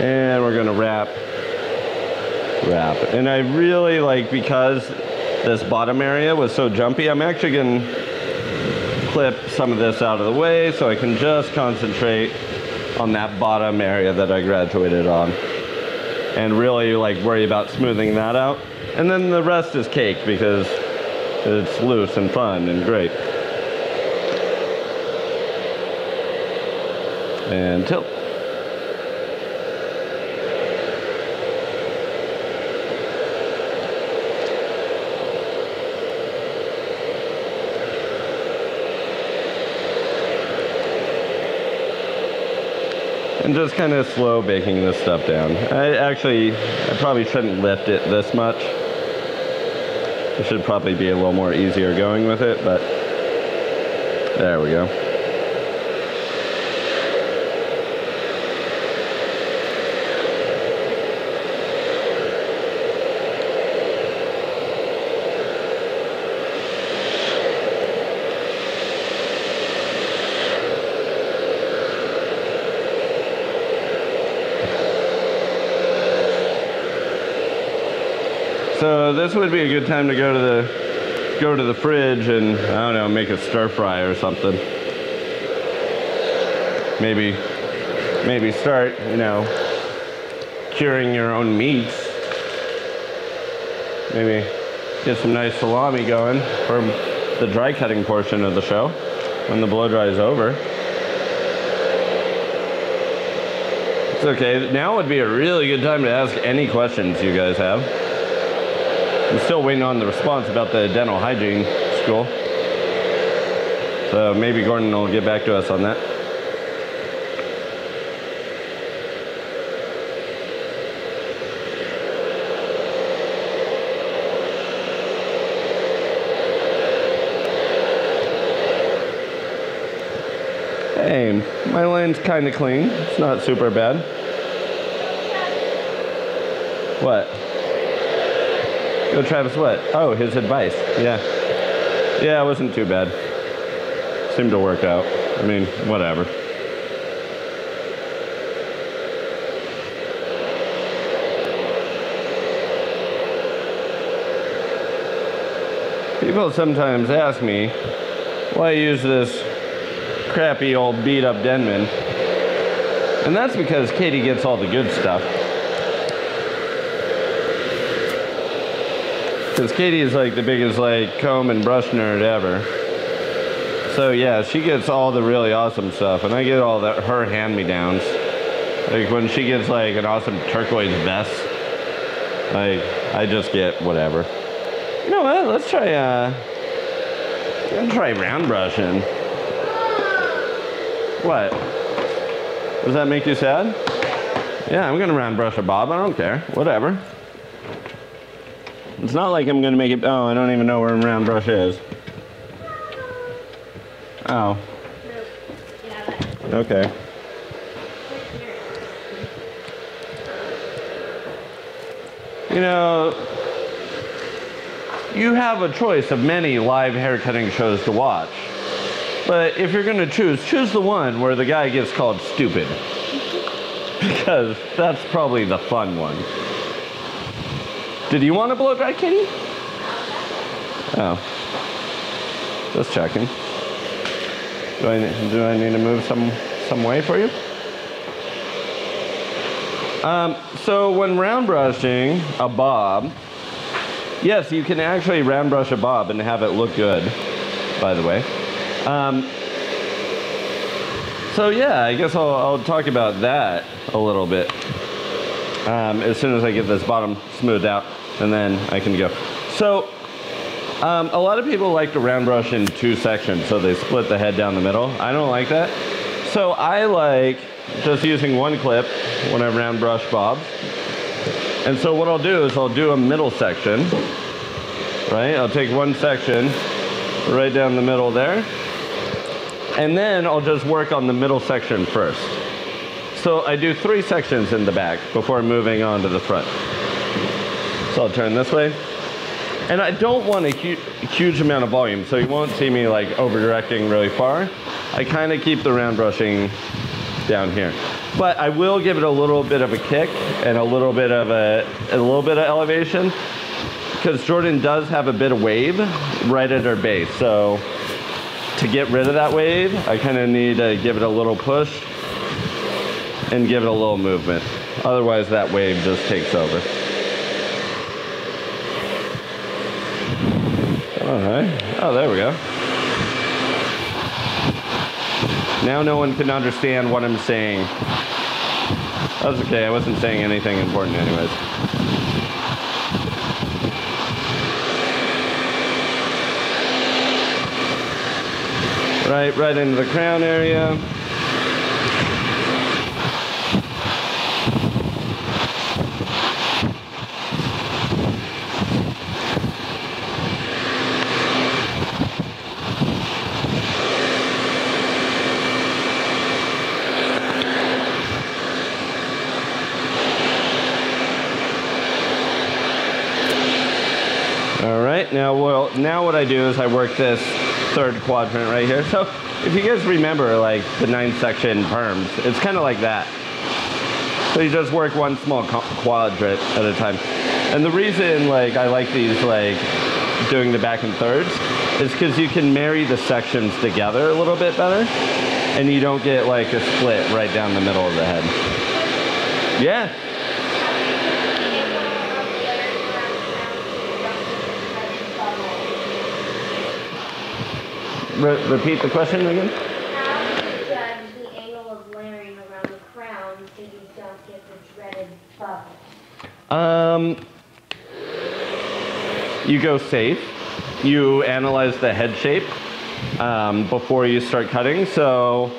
And we're going to wrap. And I really like, because this bottom area was so jumpy, I'm actually going to clip some of this out of the way so I can just concentrate on that bottom area that I graduated on. And really like worry about smoothing that out. And then the rest is cake because it's loose and fun and great. And tilt. And just kind of slow baking this stuff down. I probably shouldn't lift it this much. I should probably be a little more easier going with it, but there we go. So this would be a good time to go to the fridge and, I don't know, make a stir fry or something. Maybe start, you know, curing your own meats. Maybe get some nice salami going for the dry cutting portion of the show when the blow dry is over. It's okay. Now would be a really good time to ask any questions you guys have. I'm still waiting on the response about the dental hygiene school. So maybe Gordon will get back to us on that. Hey, my lane's kind of clean. It's not super bad. What? Go Travis what? Oh, his advice. Yeah. Yeah, it wasn't too bad. Seemed to work out. I mean, whatever. People sometimes ask me why I use this crappy old beat up Denman. And that's because Katie gets all the good stuff. Because Katie is like the biggest like comb and brush nerd ever. So yeah, she gets all the really awesome stuff, and I get all that her hand-me-downs. Like when she gets like an awesome turquoise vest, like I just get whatever. You know what? Let's try round brushing. What? Does that make you sad? Yeah, I'm gonna round brush a bob. I don't care. Whatever. It's not like I'm gonna make it. Oh, I don't even know where a round brush is. Oh. Okay. You know, you have a choice of many live haircutting shows to watch. But if you're gonna choose the one where the guy gets called stupid. Because that's probably the fun one. Did you want to blow dry, Katie? Oh. Just checking. Do I need to move some way for you? So when round brushing a bob, yes, you can actually round brush a bob and have it look good, by the way. So yeah, I guess I'll talk about that a little bit as soon as I get this bottom smoothed out, and then I can go. So a lot of people like to round brush in two sections, so they split the head down the middle. I don't like that. So I like just using one clip when I round brush bobs. And so what I'll do is I'll do a middle section, right? I'll take one section right down the middle there. And then I'll just work on the middle section first. So I do 3 sections in the back before moving on to the front. So I'll turn this way. And I don't want a huge amount of volume, so you won't see me like over-directing really far. I kind of keep the round brushing down here. But I will give it a little bit of a kick and a little bit of elevation, because Jordan does have a bit of wave right at her base. So to get rid of that wave, I kind of need to give it a little push and give it a little movement. Otherwise that wave just takes over. All right. Oh, there we go. Now no one can understand what I'm saying. That's okay, I wasn't saying anything important anyways. Right into the crown area. now what I do is I work this third quadrant right here. So if you guys remember like the 9-section perms, it's kind of like that. So you just work one small quadrant at a time. And the reason like I like these like doing the back and thirds is because you can marry the sections together a little bit better, and you don't get like a split right down the middle of the head. Yeah. Repeat the question again? How do you judge the angle of layering around the crown so you don't get the dreaded bubble? You go safe. You analyze the head shape before you start cutting. So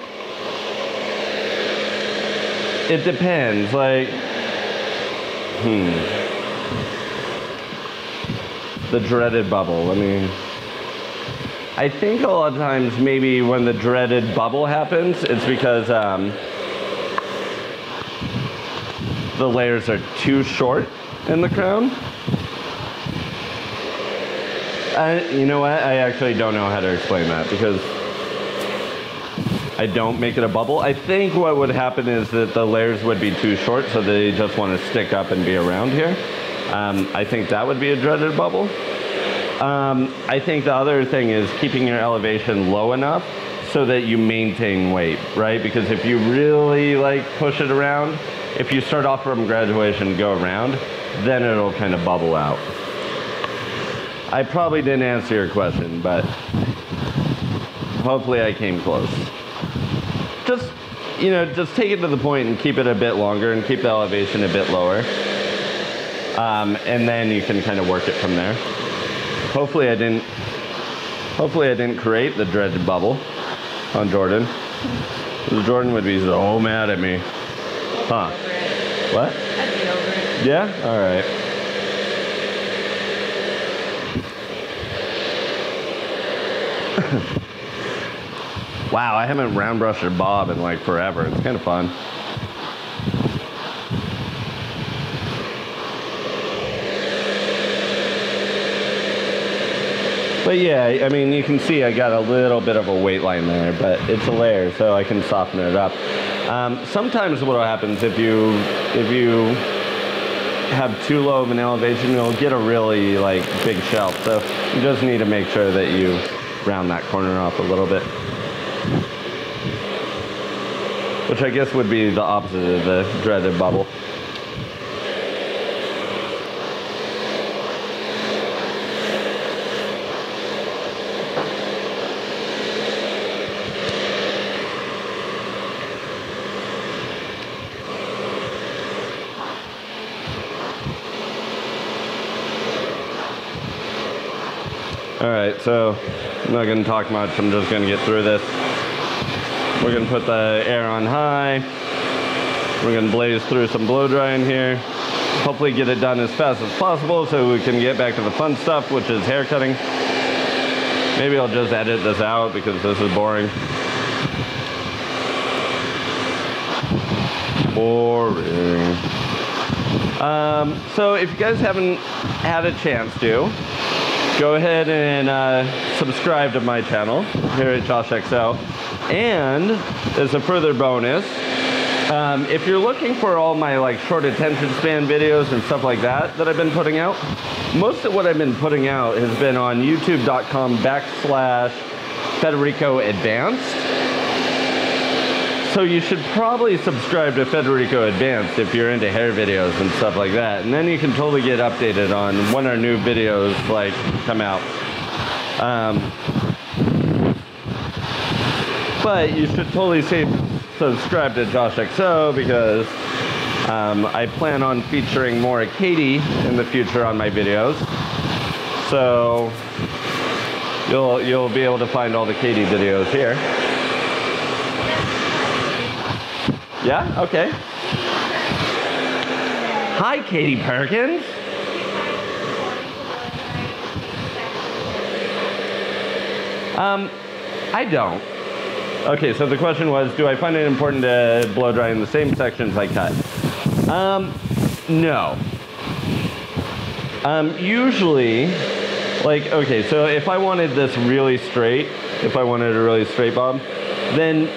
it depends. Like, the dreaded bubble. I think a lot of times maybe when the dreaded bubble happens, it's because the layers are too short in the crown. You know what? I actually don't know how to explain that because I don't make it a bubble. I think what would happen is that the layers would be too short, so they just want to stick up and be around here. I think that would be a dreaded bubble. I think the other thing is keeping your elevation low enough so that you maintain weight, right? Because if you really like push it around, if you start off from graduation and go around, then it'll kind of bubble out. I probably didn't answer your question, but hopefully I came close. Just, just take it to the point and keep it a bit longer and keep the elevation a bit lower. And then you can kind of work it from there. Hopefully I didn't create the dreaded bubble on Jordan. Jordan would be so mad at me. Huh? What? I'd get over it. Yeah? All right. Wow, I haven't round brushed a bob in like forever. It's kind of fun. But yeah, I mean, you can see I got a little bit of a weight line there, but it's a layer, so I can soften it up. Sometimes what will happen is if you have too low of an elevation, you'll get a really like big shelf. So you just need to make sure that you round that corner off a little bit. Which I guess would be the opposite of the dreaded bubble. All right, so I'm not gonna talk much, I'm just gonna get through this. We're gonna put the air on high. We're gonna blaze through some blow dry in here. Hopefully get it done as fast as possible so we can get back to the fun stuff, which is hair cutting. Maybe I'll just edit this out because this is boring. Boring. So if you guys haven't had a chance to, go ahead and subscribe to my channel here at JoshXO. And as a further bonus, if you're looking for all my like short attention span videos and stuff like that I've been putting out, most of what I've been putting out has been on youtube.com/Federico Advanced. So you should probably subscribe to Federico Advanced if you're into hair videos and stuff like that. And then you can totally get updated on when our new videos like come out. But you should totally subscribe to JoshXO because I plan on featuring more Katie in the future on my videos. So you'll be able to find all the Katie videos here. Yeah? Okay. Hi, Katie Perkins. I don't. Okay, so the question was, do I find it important to blow dry in the same sections I cut? No. Usually, Like, okay, so if I wanted this really straight, if I wanted a really straight bob, then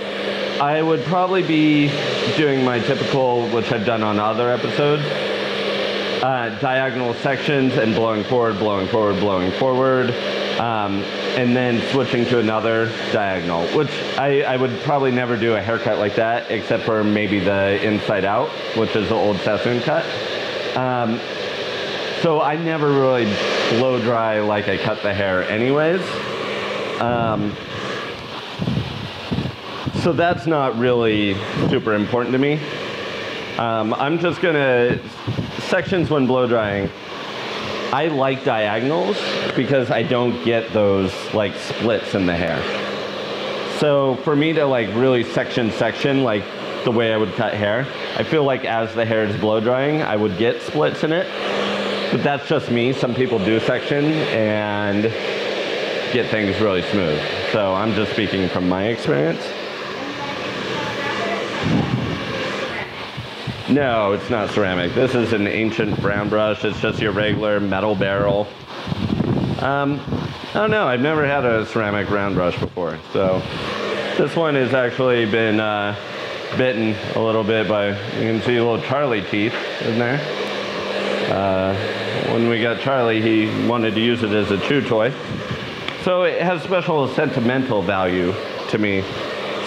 I would probably be doing my typical, which I've done on other episodes, diagonal sections and blowing forward, blowing forward, blowing forward, and then switching to another diagonal, which I would probably never do a haircut like that, except for maybe the inside out, which is the old Sassoon cut. So I never really blow dry like I cut the hair anyways. So that's not really super important to me. I'm just gonna, sections when blow drying, I like diagonals because I don't get those like splits in the hair. So for me to like really section like the way I would cut hair, I feel like as the hair is blow drying, I would get splits in it. But that's just me. Some people do section and get things really smooth. So I'm just speaking from my experience. No, it's not ceramic. This is an ancient brown brush. It's just your regular metal barrel. I don't know. I've never had a ceramic round brush before. So this one has actually been bitten a little bit by, you can see little Charlie teeth in there. When we got Charlie, he wanted to use it as a chew toy. So it has special sentimental value to me.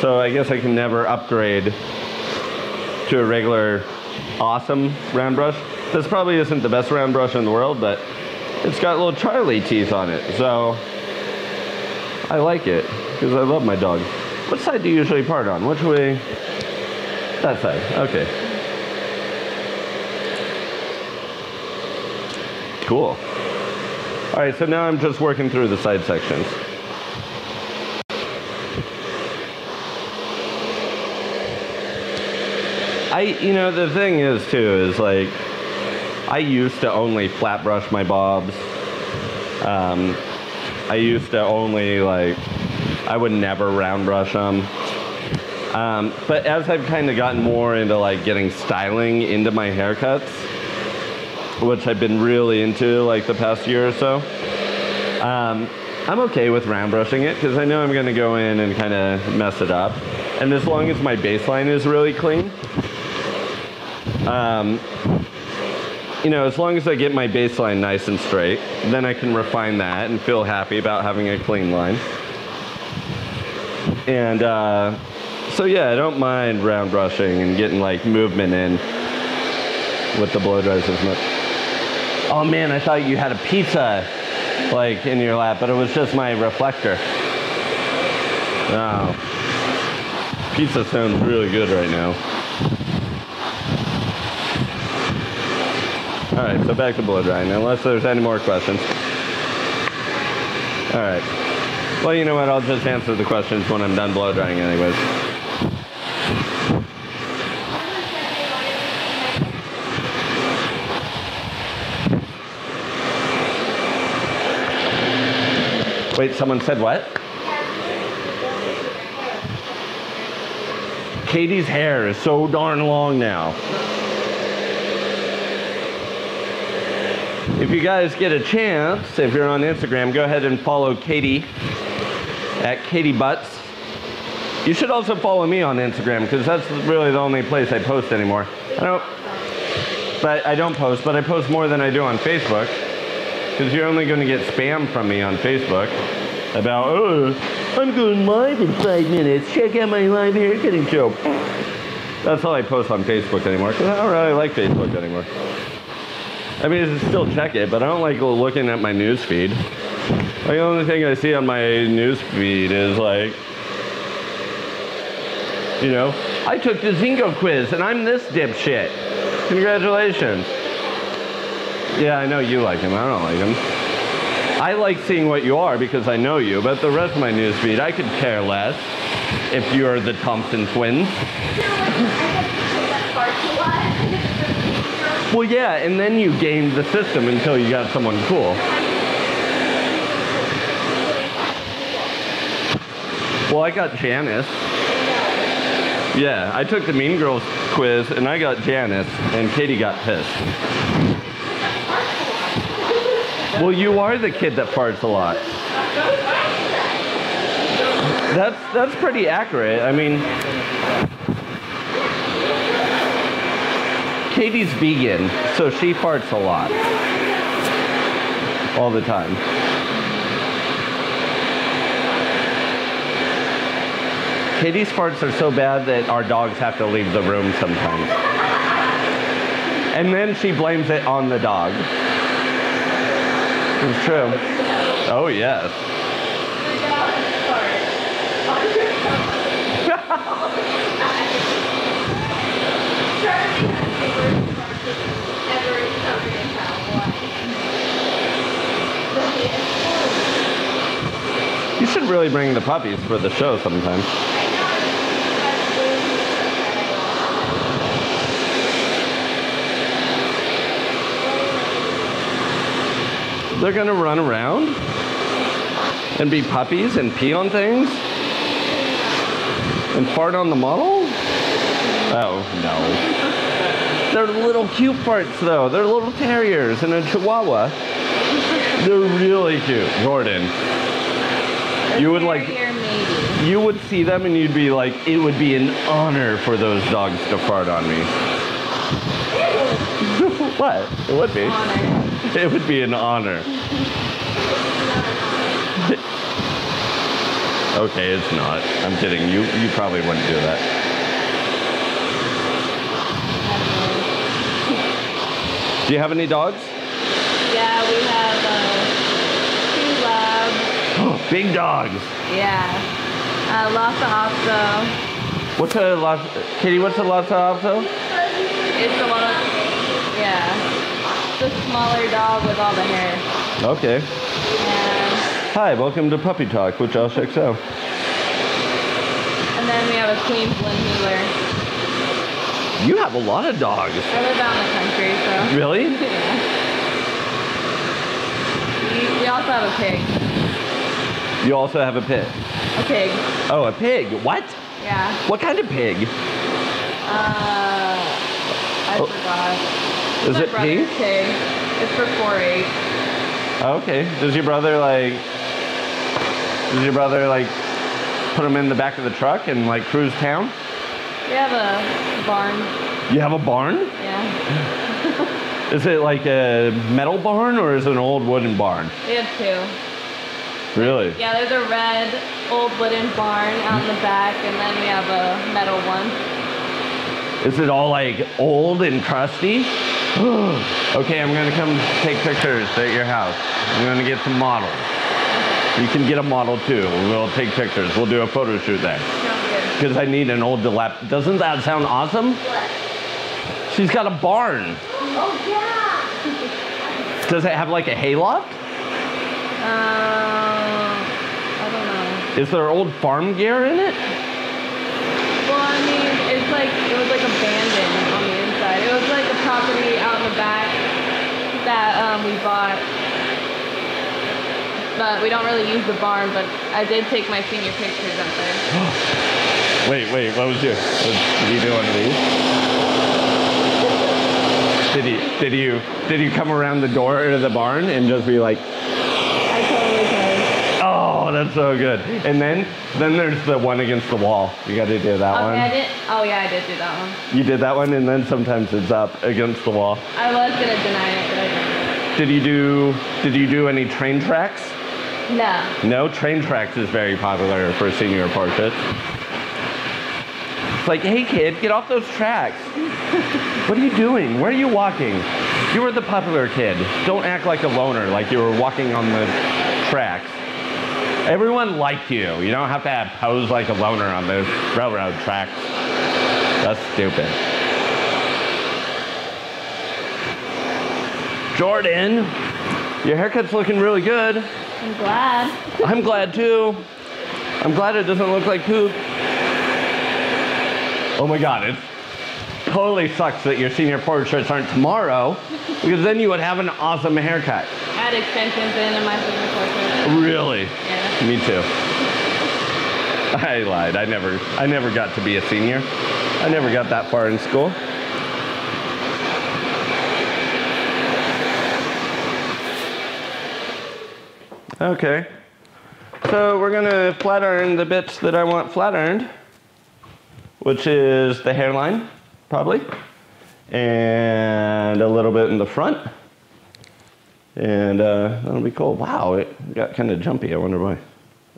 So I guess I can never upgrade to a regular awesome round brush. This probably isn't the best round brush in the world, but it's got little Charlie teeth on it. So I like it because I love my dog. What side do you usually part on? Which way? That side. Okay. Cool. All right, so now I'm just working through the side sections. You know, the thing is too, is like, I used to only flat brush my bobs. I used to only like, I would never round brush them. But as I've kind of gotten more into like getting styling into my haircuts, which I've been really into like the past year or so, I'm okay with round brushing it because I know I'm gonna go in and kind of mess it up. And as long as my baseline is really clean, you know, as long as I get my baseline nice and straight, then I can refine that and feel happy about having a clean line. And so yeah, I don't mind round brushing and getting like movement in with the blow dries as much. Oh man, I thought you had a pizza like in your lap, but it was just my reflector. Wow. Pizza sounds really good right now. All right, so back to blow drying, unless there's any more questions. All right. Well, you know what? I'll just answer the questions when I'm done blow drying anyways. Wait, someone said what? Katie's hair is so darn long now. If you guys get a chance, if you're on Instagram, go ahead and follow Katie at Katie Butts. You should also follow me on Instagram because that's really the only place I post anymore. I don't post, but I post more than I do on Facebook because you're only going to get spam from me on Facebook about, oh, I'm going live in 5 minutes. Check out my live haircutting show. That's all I post on Facebook anymore because I don't really like Facebook anymore. I mean, I still check it, but I don't like looking at my news feed. Like, the only thing I see on my news feed is like, you know, I took the Zingo quiz and I'm this dipshit. Congratulations. Yeah, I know you like him. I don't like him. I like seeing what you are because I know you, but the rest of my news feed, I could care less if you're the Thompson twins. Well, yeah, and then you gamed the system until you got someone cool. Well, I got Janice. Yeah, I took the Mean Girls quiz, and I got Janice, and Katie got pissed. Well, you are the kid that farts a lot. That's pretty accurate. I mean, Katie's vegan, so she farts a lot. All the time. Katie's farts are so bad that our dogs have to leave the room sometimes. And then she blames it on the dog. It's true. Oh, yes. You should really bring the puppies for the show sometime. They're gonna run around and be puppies and pee on things and fart on the model? Oh, no. They're little cute farts, though. They're little terriers and a chihuahua. They're really cute. Jordan, you would like, you would see them and you'd be like, it would be an honor for those dogs to fart on me. What? It would be. Honor. It would be an honor. Okay, it's not. I'm kidding. You probably wouldn't do that. Do you have any dogs? Yeah, we have 2 labs. Oh, big dogs. Yeah. Lhasa Apso. What's a Lhasa? Katie, what's a Lhasa Apso? It's the one with, yeah. The smaller dog with all the hair. Okay. And, Hi, welcome to Puppy Talk with JoshXO. and then we have a Queensland healer. You have a lot of dogs. I live out in the country, so. Really? Yeah. We also have a pig. You also have a pig. A pig. Oh, a pig. What? Yeah. What kind of pig? I forgot. Is My it brother's pink? pig. It's for 4-H. Okay. Does your brother put him in the back of the truck and like cruise town? We have a barn. You have a barn? Yeah. Is it like a metal barn or is it an old wooden barn? We have 2. Really? Yeah, there's a red old wooden barn out in the back, and then we have a metal one. Is it all like old and crusty? Okay, I'm gonna come take pictures at your house. I'm gonna get some models. You can get a model too. We'll take pictures. We'll do a photo shoot there. Sounds good. Because I need an old Doesn't that sound awesome? What? She's got a barn. Oh, yeah. Does it have like a hayloft? I don't know. Is there old farm gear in it? Well, I mean, it was like abandoned on the inside. It was like a property out in the back that we bought. But we don't really use the barn, but I did take my senior pictures out there. Wait, what was you? Did you do one of these? Did you come around the door of the barn and just be like, I totally could. oh, that's so good. And then there's the one against the wall. You got to do that one. Oh yeah, I did do that one. You did that one, and then sometimes it's up against the wall. I was gonna deny it, but I didn't. Did you do any train tracks? No. No, train tracks is very popular for senior portraits. It's like, hey kid, get off those tracks. What are you doing? Where are you walking? You were the popular kid. Don't act like a loner, like you were walking on the tracks. Everyone liked you. You don't have to pose like a loner on the railroad tracks. That's stupid. Jordan, your haircut's looking really good. I'm glad. I'm glad too. I'm glad it doesn't look like poop. Oh my God, it totally sucks that your senior portraits aren't tomorrow, because then you would have an awesome haircut. I had extensions in my senior portrait. Really? Yeah. Me too. I lied. I never got to be a senior. I never got that far in school. Okay. So we're gonna flat iron the bits that I want flat ironed, which is the hairline, probably, and a little bit in the front. And that'll be cool. Wow, it got kind of jumpy. I wonder why.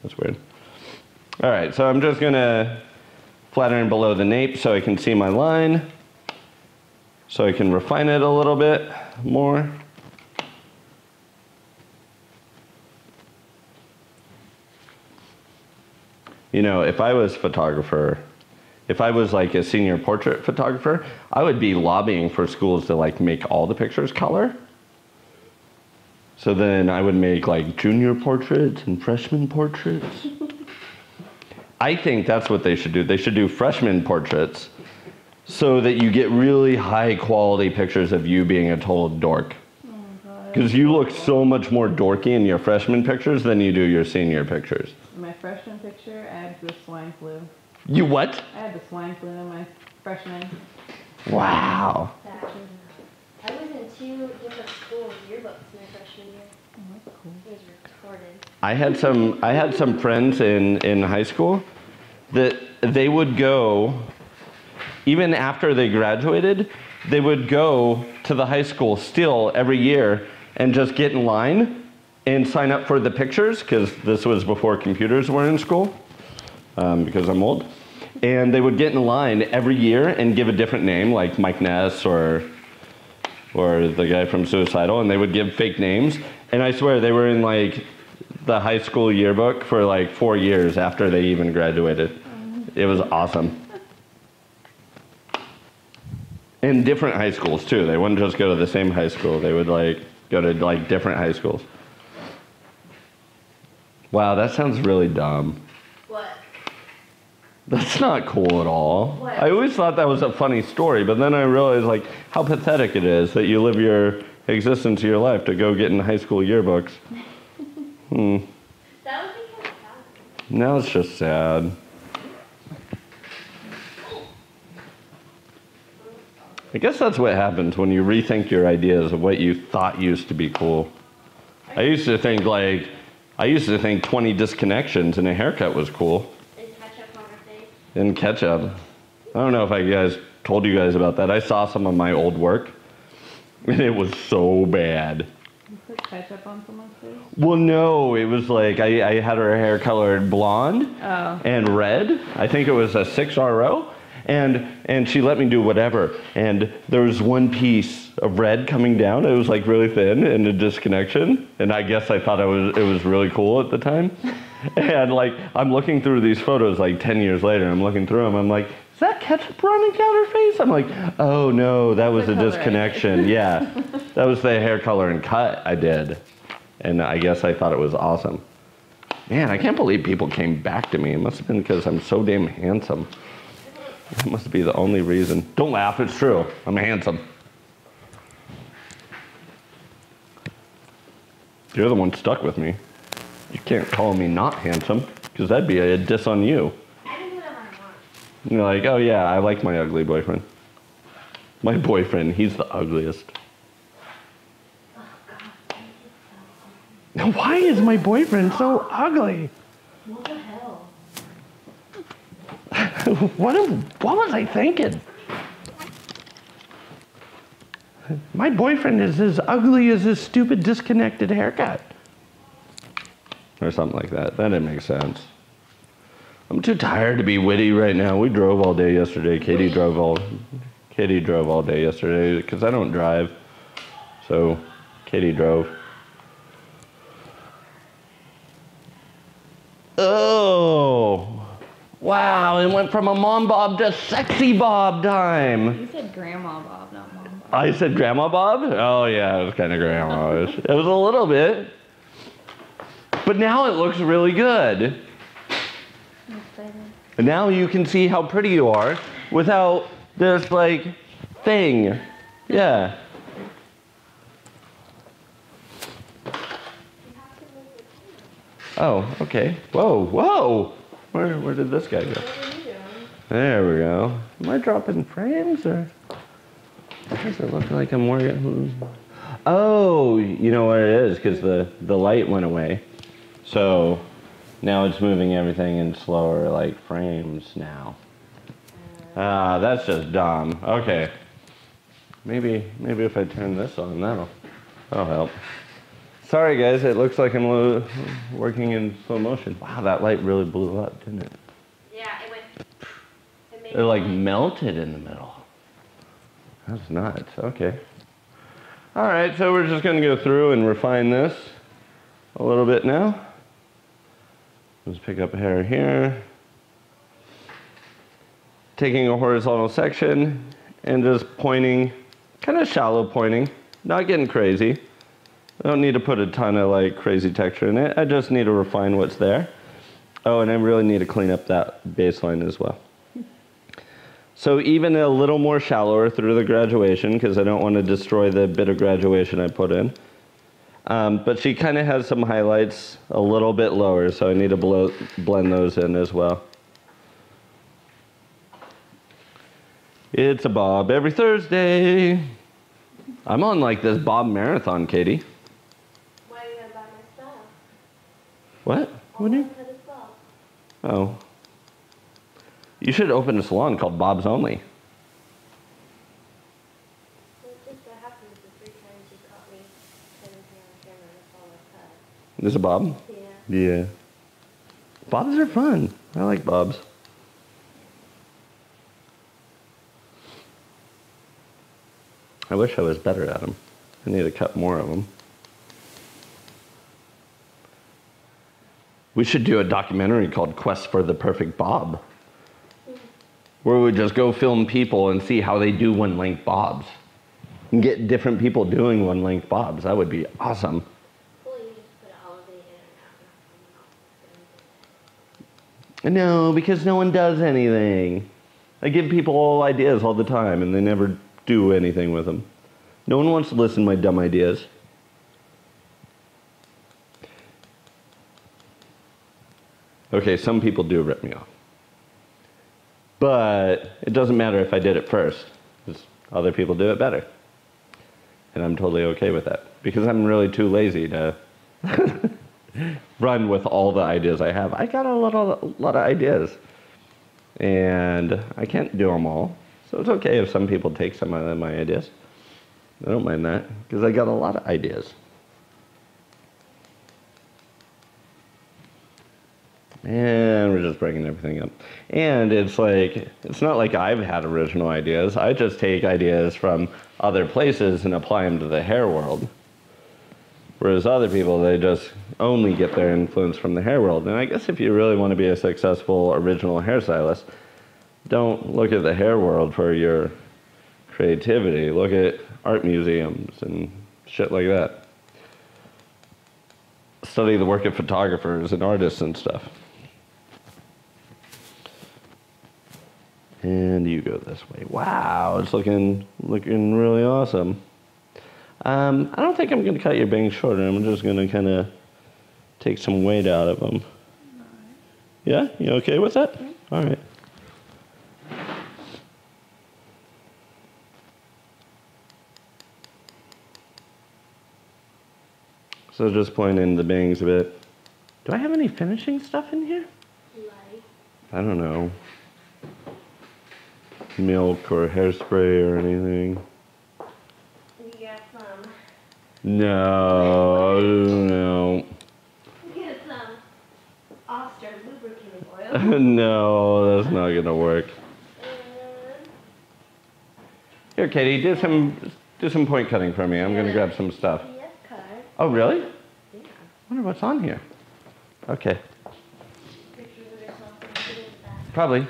That's weird. All right, so I'm just gonna flat iron below the nape so I can see my line, so I can refine it a little bit more. You know, if I was photographer, if I was like a senior portrait photographer, I would be lobbying for schools to like make all the pictures color. So then I would make like junior portraits and freshman portraits. I think that's what they should do. They should do freshman portraits so that you get really high quality pictures of you being a total dork. Because you look so much more dorky in your freshman pictures than you do your senior pictures. In my freshman picture, I had the swine flu. You what? I had the swine flu in my freshman. Wow. I was in 2 different schools yearbooks my freshman year. Oh, that's cool. It was recorded. I had some friends in high school that they would go, even after they graduated, they would go to the high school still every year and just get in line and sign up for the pictures, because this was before computers were in school, because I'm old. And they would get in line every year and give a different name, like Mike Ness or the guy from Suicidal, and they would give fake names. And I swear they were in like the high school yearbook for like 4 years after they even graduated. It was awesome. In different high schools too. They wouldn't just go to the same high school. They would like go to like different high schools. Wow, that sounds really dumb. What? That's not cool at all. What? I always thought that was a funny story, but then I realized like how pathetic it is that you live your existence of your life to go get in high school yearbooks. That would be kind of sad. Now it's just sad. I guess that's what happens when you rethink your ideas of what you thought used to be cool. I used to think 20 disconnections and a haircut was cool. And ketchup on her face. And ketchup. I don't know if I told you guys about that. I saw some of my old work, and it was so bad. You put ketchup on someone's face? Well, no, it was like I had her hair colored blonde and red. I think it was a 6RO. And she let me do whatever. And there was one piece of red coming down. It was like really thin and a disconnection. And I guess I thought it was really cool at the time. And like I'm looking through these photos like 10 years later. I'm looking through them. I'm like, is that ketchup running down her face? I'm like, oh no, that was a disconnection. Yeah, that was the hair color and cut I did. And I guess I thought it was awesome. Man, I can't believe people came back to me. It must have been because I'm so damn handsome. That must be the only reason. Don't laugh, it's true. I'm handsome. You're the one stuck with me. You can't call me not handsome, because that'd be a diss on you. I can do whatever I want. You're like, oh yeah, I like my ugly boyfriend. My boyfriend, he's the ugliest. Oh, God. Why is my boyfriend so ugly? What the hell? What was I thinking? My boyfriend is as ugly as his stupid disconnected haircut. Or something like that. That didn't make sense. I'm too tired to be witty right now. We drove all day yesterday. Katie drove all day yesterday because I don't drive. So Katie drove. Oh. Wow, it went from a mom bob to sexy bob time. You said grandma bob, not mom bob. I said grandma bob? Oh yeah, it was kind of grandma-ish. It was a little bit. But now it looks really good. And now you can see how pretty you are without this like thing. Yeah. Oh, okay. Whoa, whoa. Where did this guy go? What are you doing? There we go. Am I dropping frames or? Does it look like I'm working? Oh, you know what it is? Because the light went away. So now it's moving everything in slower like frames now. That's just dumb. Okay. Maybe if I turn this on, that'll help. Sorry guys, it looks like I'm working in slow motion. Wow, that light really blew up, didn't it? Yeah, it went. It like melted in the middle. That's nuts. Okay. All right, so we're just gonna go through and refine this a little bit now. Let's pick up a hair here. Taking a horizontal section and just pointing, kind of shallow pointing, not getting crazy. I don't need to put a ton of like crazy texture in it. I just need to refine what's there. Oh, and I really need to clean up that baseline as well. So even a little more shallower through the graduation, because I don't want to destroy the bit of graduation I put in. But she kind of has some highlights a little bit lower, so I need to blend those in as well. It's a bob every Thursday. I'm on like this bob marathon, Katie. Why are you gonna buy my stuff? What? What do you? Oh. You should open a salon called Bob's Only. Well, it just so happens the 3 times you caught me standing here on camera, that's all I cut. There's a bob? Yeah. Yeah. Bobs are fun. I like bobs. I wish I was better at them. I need to cut more of them. We should do a documentary called Quest for the Perfect Bob, where we just go film people and see how they do one-length bobs. And get different people doing one-length bobs. That would be awesome. Well, you just put all of the in and out. No, because no one does anything. I give people all ideas all the time, and they never do anything with them. No one wants to listen to my dumb ideas. Okay, some people do rip me off. But it doesn't matter if I did it first, because other people do it better. And I'm totally okay with that, because I'm really too lazy to run with all the ideas I have. I got a lot of ideas, and I can't do them all. So it's okay if some people take some of my ideas. I don't mind that, because I got a lot of ideas. And we're just breaking everything up. And it's like, it's not like I've had original ideas. I just take ideas from other places and apply them to the hair world. Whereas other people, they just only get their influence from the hair world. And I guess if you really want to be a successful original hairstylist, don't look at the hair world for your creativity. Look at art museums and shit like that. Study the work of photographers and artists and stuff. And you go this way. Wow, it's looking really awesome. I don't think I'm going to cut your bangs shorter. I'm just going to kind of take some weight out of them. Yeah? You okay with that? All right. So just pointing the bangs a bit. Do I have any finishing stuff in here? Like? I don't know. Milk or hairspray or anything. You got some. No. You got some Oster lubricating oil. No, that's not gonna work. Here, Katie, do some point cutting for me. I'm gonna grab some stuff. Yes, card. Oh, really? Yeah. I wonder what's on here. Okay. Pictures of yourself and put it back. Probably.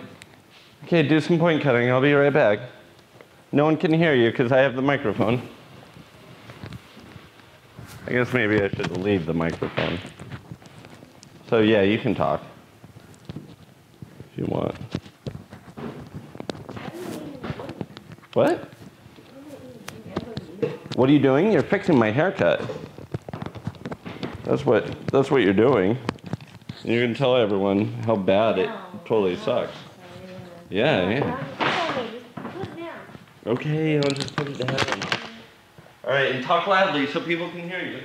Okay, do some point cutting. I'll be right back. No one can hear you because I have the microphone. I guess maybe I should leave the microphone. So yeah, you can talk if you want. What? What are you doing? You're fixing my haircut. That's what you're doing. And you're gonna tell everyone how bad it totally sucks. Yeah. Just put it down. Okay, I'll just put it down. All right, and talk loudly so people can hear you.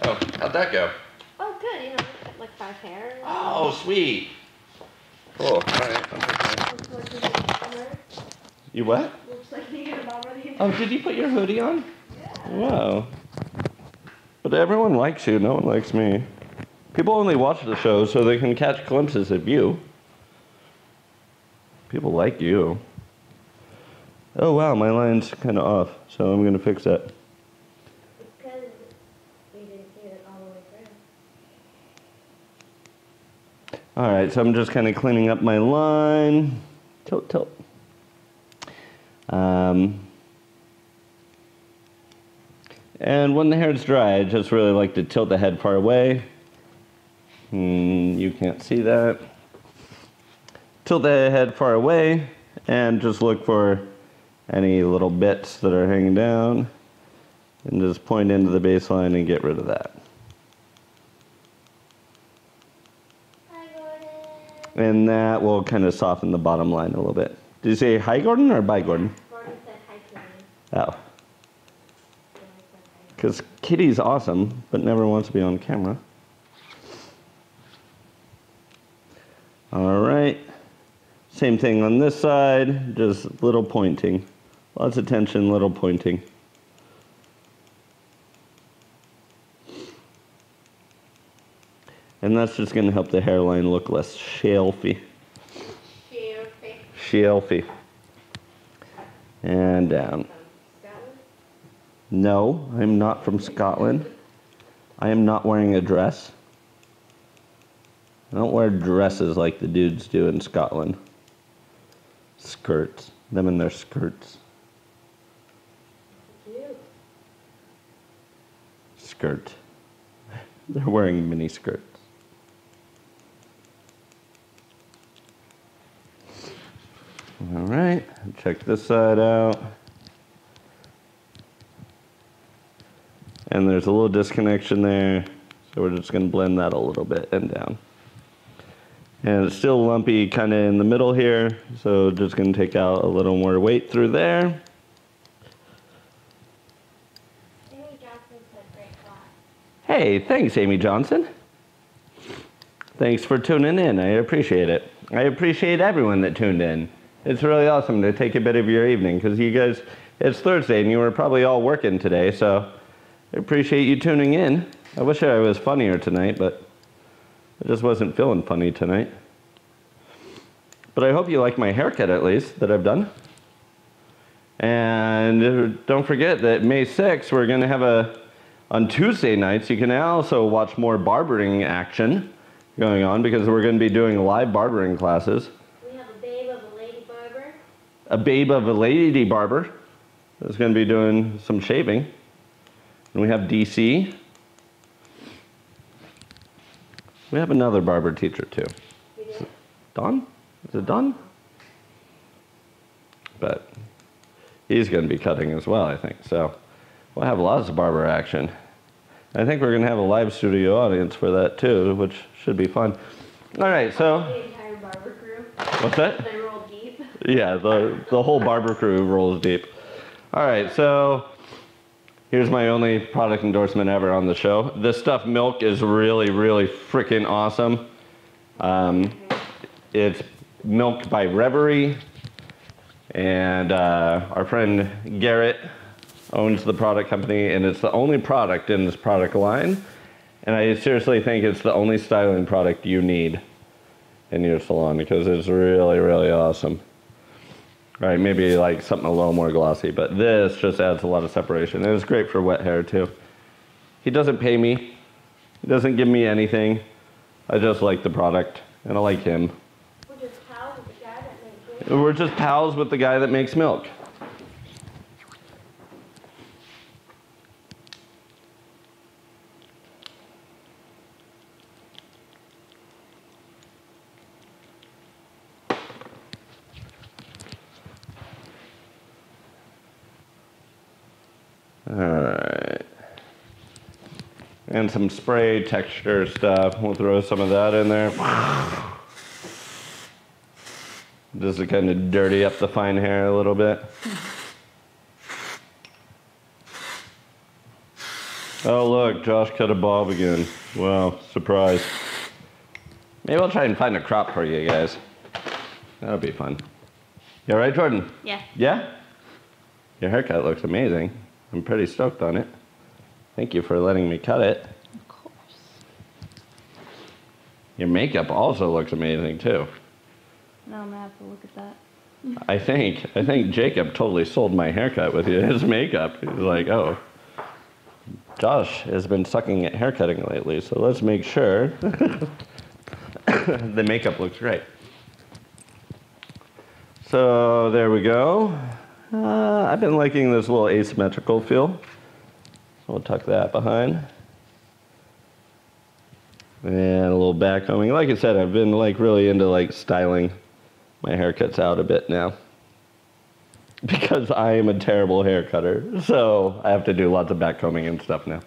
Oh, how'd that go? Oh, good. You know, got like 5 hair. Oh, sweet. Cool. All right. Looks like you get a bomber. You what? Looks like you get a bomber the Oh, did you put your hoodie on? Yeah. Wow. But everyone likes you. No one likes me. People only watch the show so they can catch glimpses of you. People like you. Oh, wow, my line's kind of off, so I'm going to fix that. Because we didn't get it all the way through. All right, so I'm just kind of cleaning up my line. Tilt, tilt. And when the hair is dry, I just really like to tilt the head far away. You can't see that. Tilt the head far away and just look for any little bits that are hanging down and just point into the baseline and get rid of that. Hi, Gordon. And that will kind of soften the bottom line a little bit. Did you say hi, Gordon, or bye, Gordon? Gordon said hi to me. Oh. Because Kitty's awesome, but never wants to be on camera. All right. Same thing on this side, just little pointing. Lots of tension, little pointing. And that's just going to help the hairline look less shelfy. Shelfy. And down. Scotland? No, I'm not from Scotland. I am not wearing a dress. I don't wear dresses like the dudes do in Scotland. Skirts. Them and their skirts. Cute. Skirt. They're wearing mini skirts. All right, check this side out. And there's a little disconnection there, so we're just going to blend that a little bit and down. And it's still lumpy kind of in the middle here, so just going to take out a little more weight through there. Amy Johnson said great class. Hey, thanks, Amy Johnson. Thanks for tuning in. I appreciate it. I appreciate everyone that tuned in. It's really awesome to take a bit of your evening because you guys, it's Thursday and you were probably all working today, so I appreciate you tuning in. I wish I was funnier tonight, but I just wasn't feeling funny tonight. But I hope you like my haircut at least that I've done. And don't forget that May 6th, we're going to have on Tuesday nights, you can also watch more barbering action going on because we're going to be doing live barbering classes. We have a babe of a lady barber. A babe of a lady barber is going to be doing some shaving. And we have DC. We have another barber teacher too. We do. Don? Is it Don? But he's going to be cutting as well, I think. So we'll have lots of barber action. I think we're going to have a live studio audience for that too, which should be fun. All right, so. The entire barber crew. What's that? They roll deep. Yeah, the whole barber crew rolls deep. All right, so here's my only product endorsement ever on the show. This stuff milk is really, really freaking awesome. It's milk by Reverie, and our friend Garrett owns the product company, and it's the only product in this product line. And I seriously think it's the only styling product you need in your salon because it's really, really awesome. Right, maybe like something a little more glossy, but this just adds a lot of separation. And it's great for wet hair too. He doesn't pay me. He doesn't give me anything. I just like the product, and I like him. We're just pals with the guy that makes it. We're just pals with the guy that makes milk. Alright. And some spray texture stuff. We'll throw some of that in there. Just to kind of dirty up the fine hair a little bit. Oh look, Josh cut a bob again. Wow, surprise. Maybe I'll try and find a crop for you guys. That'll be fun. You all right, Jordan? Yeah. Yeah? Your haircut looks amazing. I'm pretty stoked on it. Thank you for letting me cut it. Of course. Your makeup also looks amazing too. Now I'm gonna have to look at that. I think Jacob totally sold my haircut with his makeup. He's like, oh, Josh has been sucking at haircutting lately, so let's make sure the makeup looks great. So there we go. I've been liking this little asymmetrical feel. So we'll tuck that behind. And a little back combing. Like I said, I've been like really into like styling my haircuts out a bit now. Because I am a terrible hair cutter. So I have to do lots of back combing and stuff now.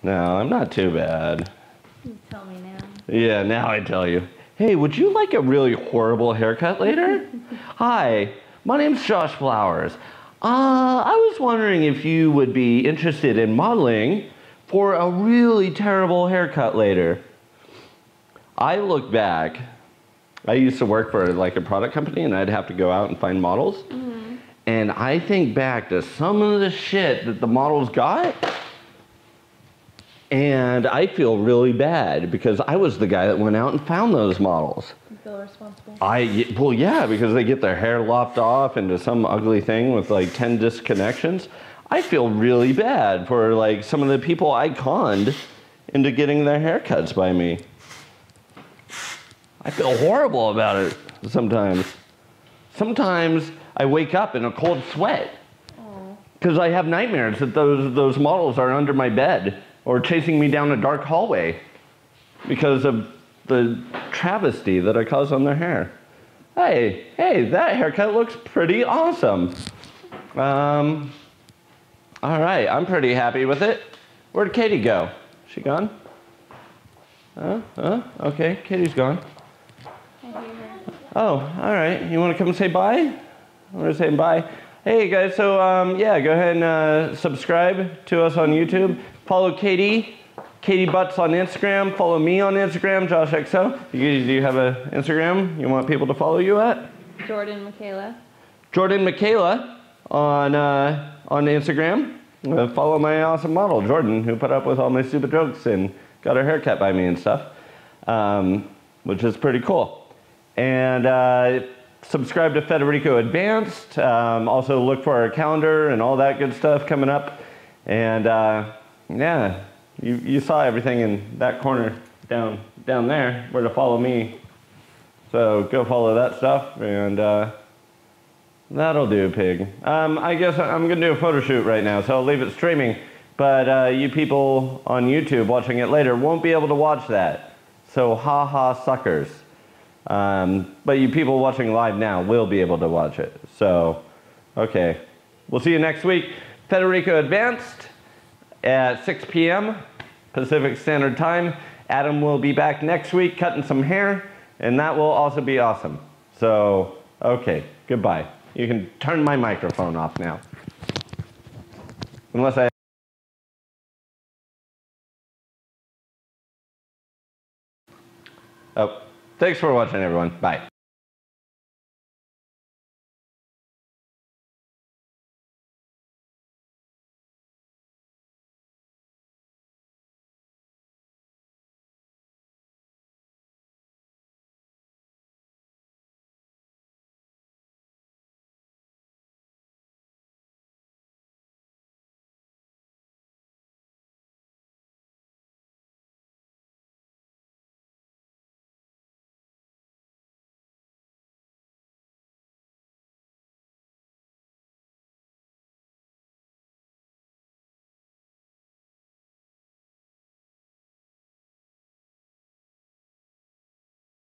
No, I'm not too bad. You tell me now. Yeah, now I tell you. Hey, would you like a really horrible haircut later? Hi, my name's Josh Flowers. I was wondering if you would be interested in modeling for a really terrible haircut later. I look back, I used to work for like a product company and I'd have to go out and find models. Mm-hmm. And I think back to some of the shit that the models got, and I feel really bad because I was the guy that went out and found those models. You feel responsible? Well, yeah, because they get their hair lopped off into some ugly thing with like 10 disconnections. I feel really bad for like some of the people I conned into getting their haircuts by me. I feel horrible about it sometimes. Sometimes I wake up in a cold sweat because I have nightmares that those models are under my bed or chasing me down a dark hallway because of the travesty that I caused on their hair. Hey, that haircut looks pretty awesome. All right, I'm pretty happy with it. Where'd Katie go? She gone? Okay, Katie's gone. I hear her. Oh, all right. You want to come say bye? I want to say bye. Hey guys, so yeah, go ahead and subscribe to us on YouTube. Follow Katie Butts on Instagram. Follow me on Instagram, JoshXO. Do you have an Instagram you want people to follow you at? Jordan Michaela. Jordan Michaela on Instagram. Follow my awesome model, Jordan, who put up with all my stupid jokes and got her haircut by me and stuff, which is pretty cool. And subscribe to Federico Advanced. Also look for our calendar and all that good stuff coming up. And yeah, you saw everything in that corner down there where to follow me. So go follow that stuff, and that'll do, pig. I guess I'm gonna do a photo shoot right now, so I'll leave it streaming. But you people on YouTube watching it later won't be able to watch that. So ha suckers. But you people watching live now will be able to watch it. So, okay. We'll see you next week. Federico Advanced at 6 p.m. Pacific Standard Time. Adam will be back next week cutting some hair, and that will also be awesome. So, okay, goodbye. You can turn my microphone off now. Unless I... Oh, thanks for watching, everyone. Bye.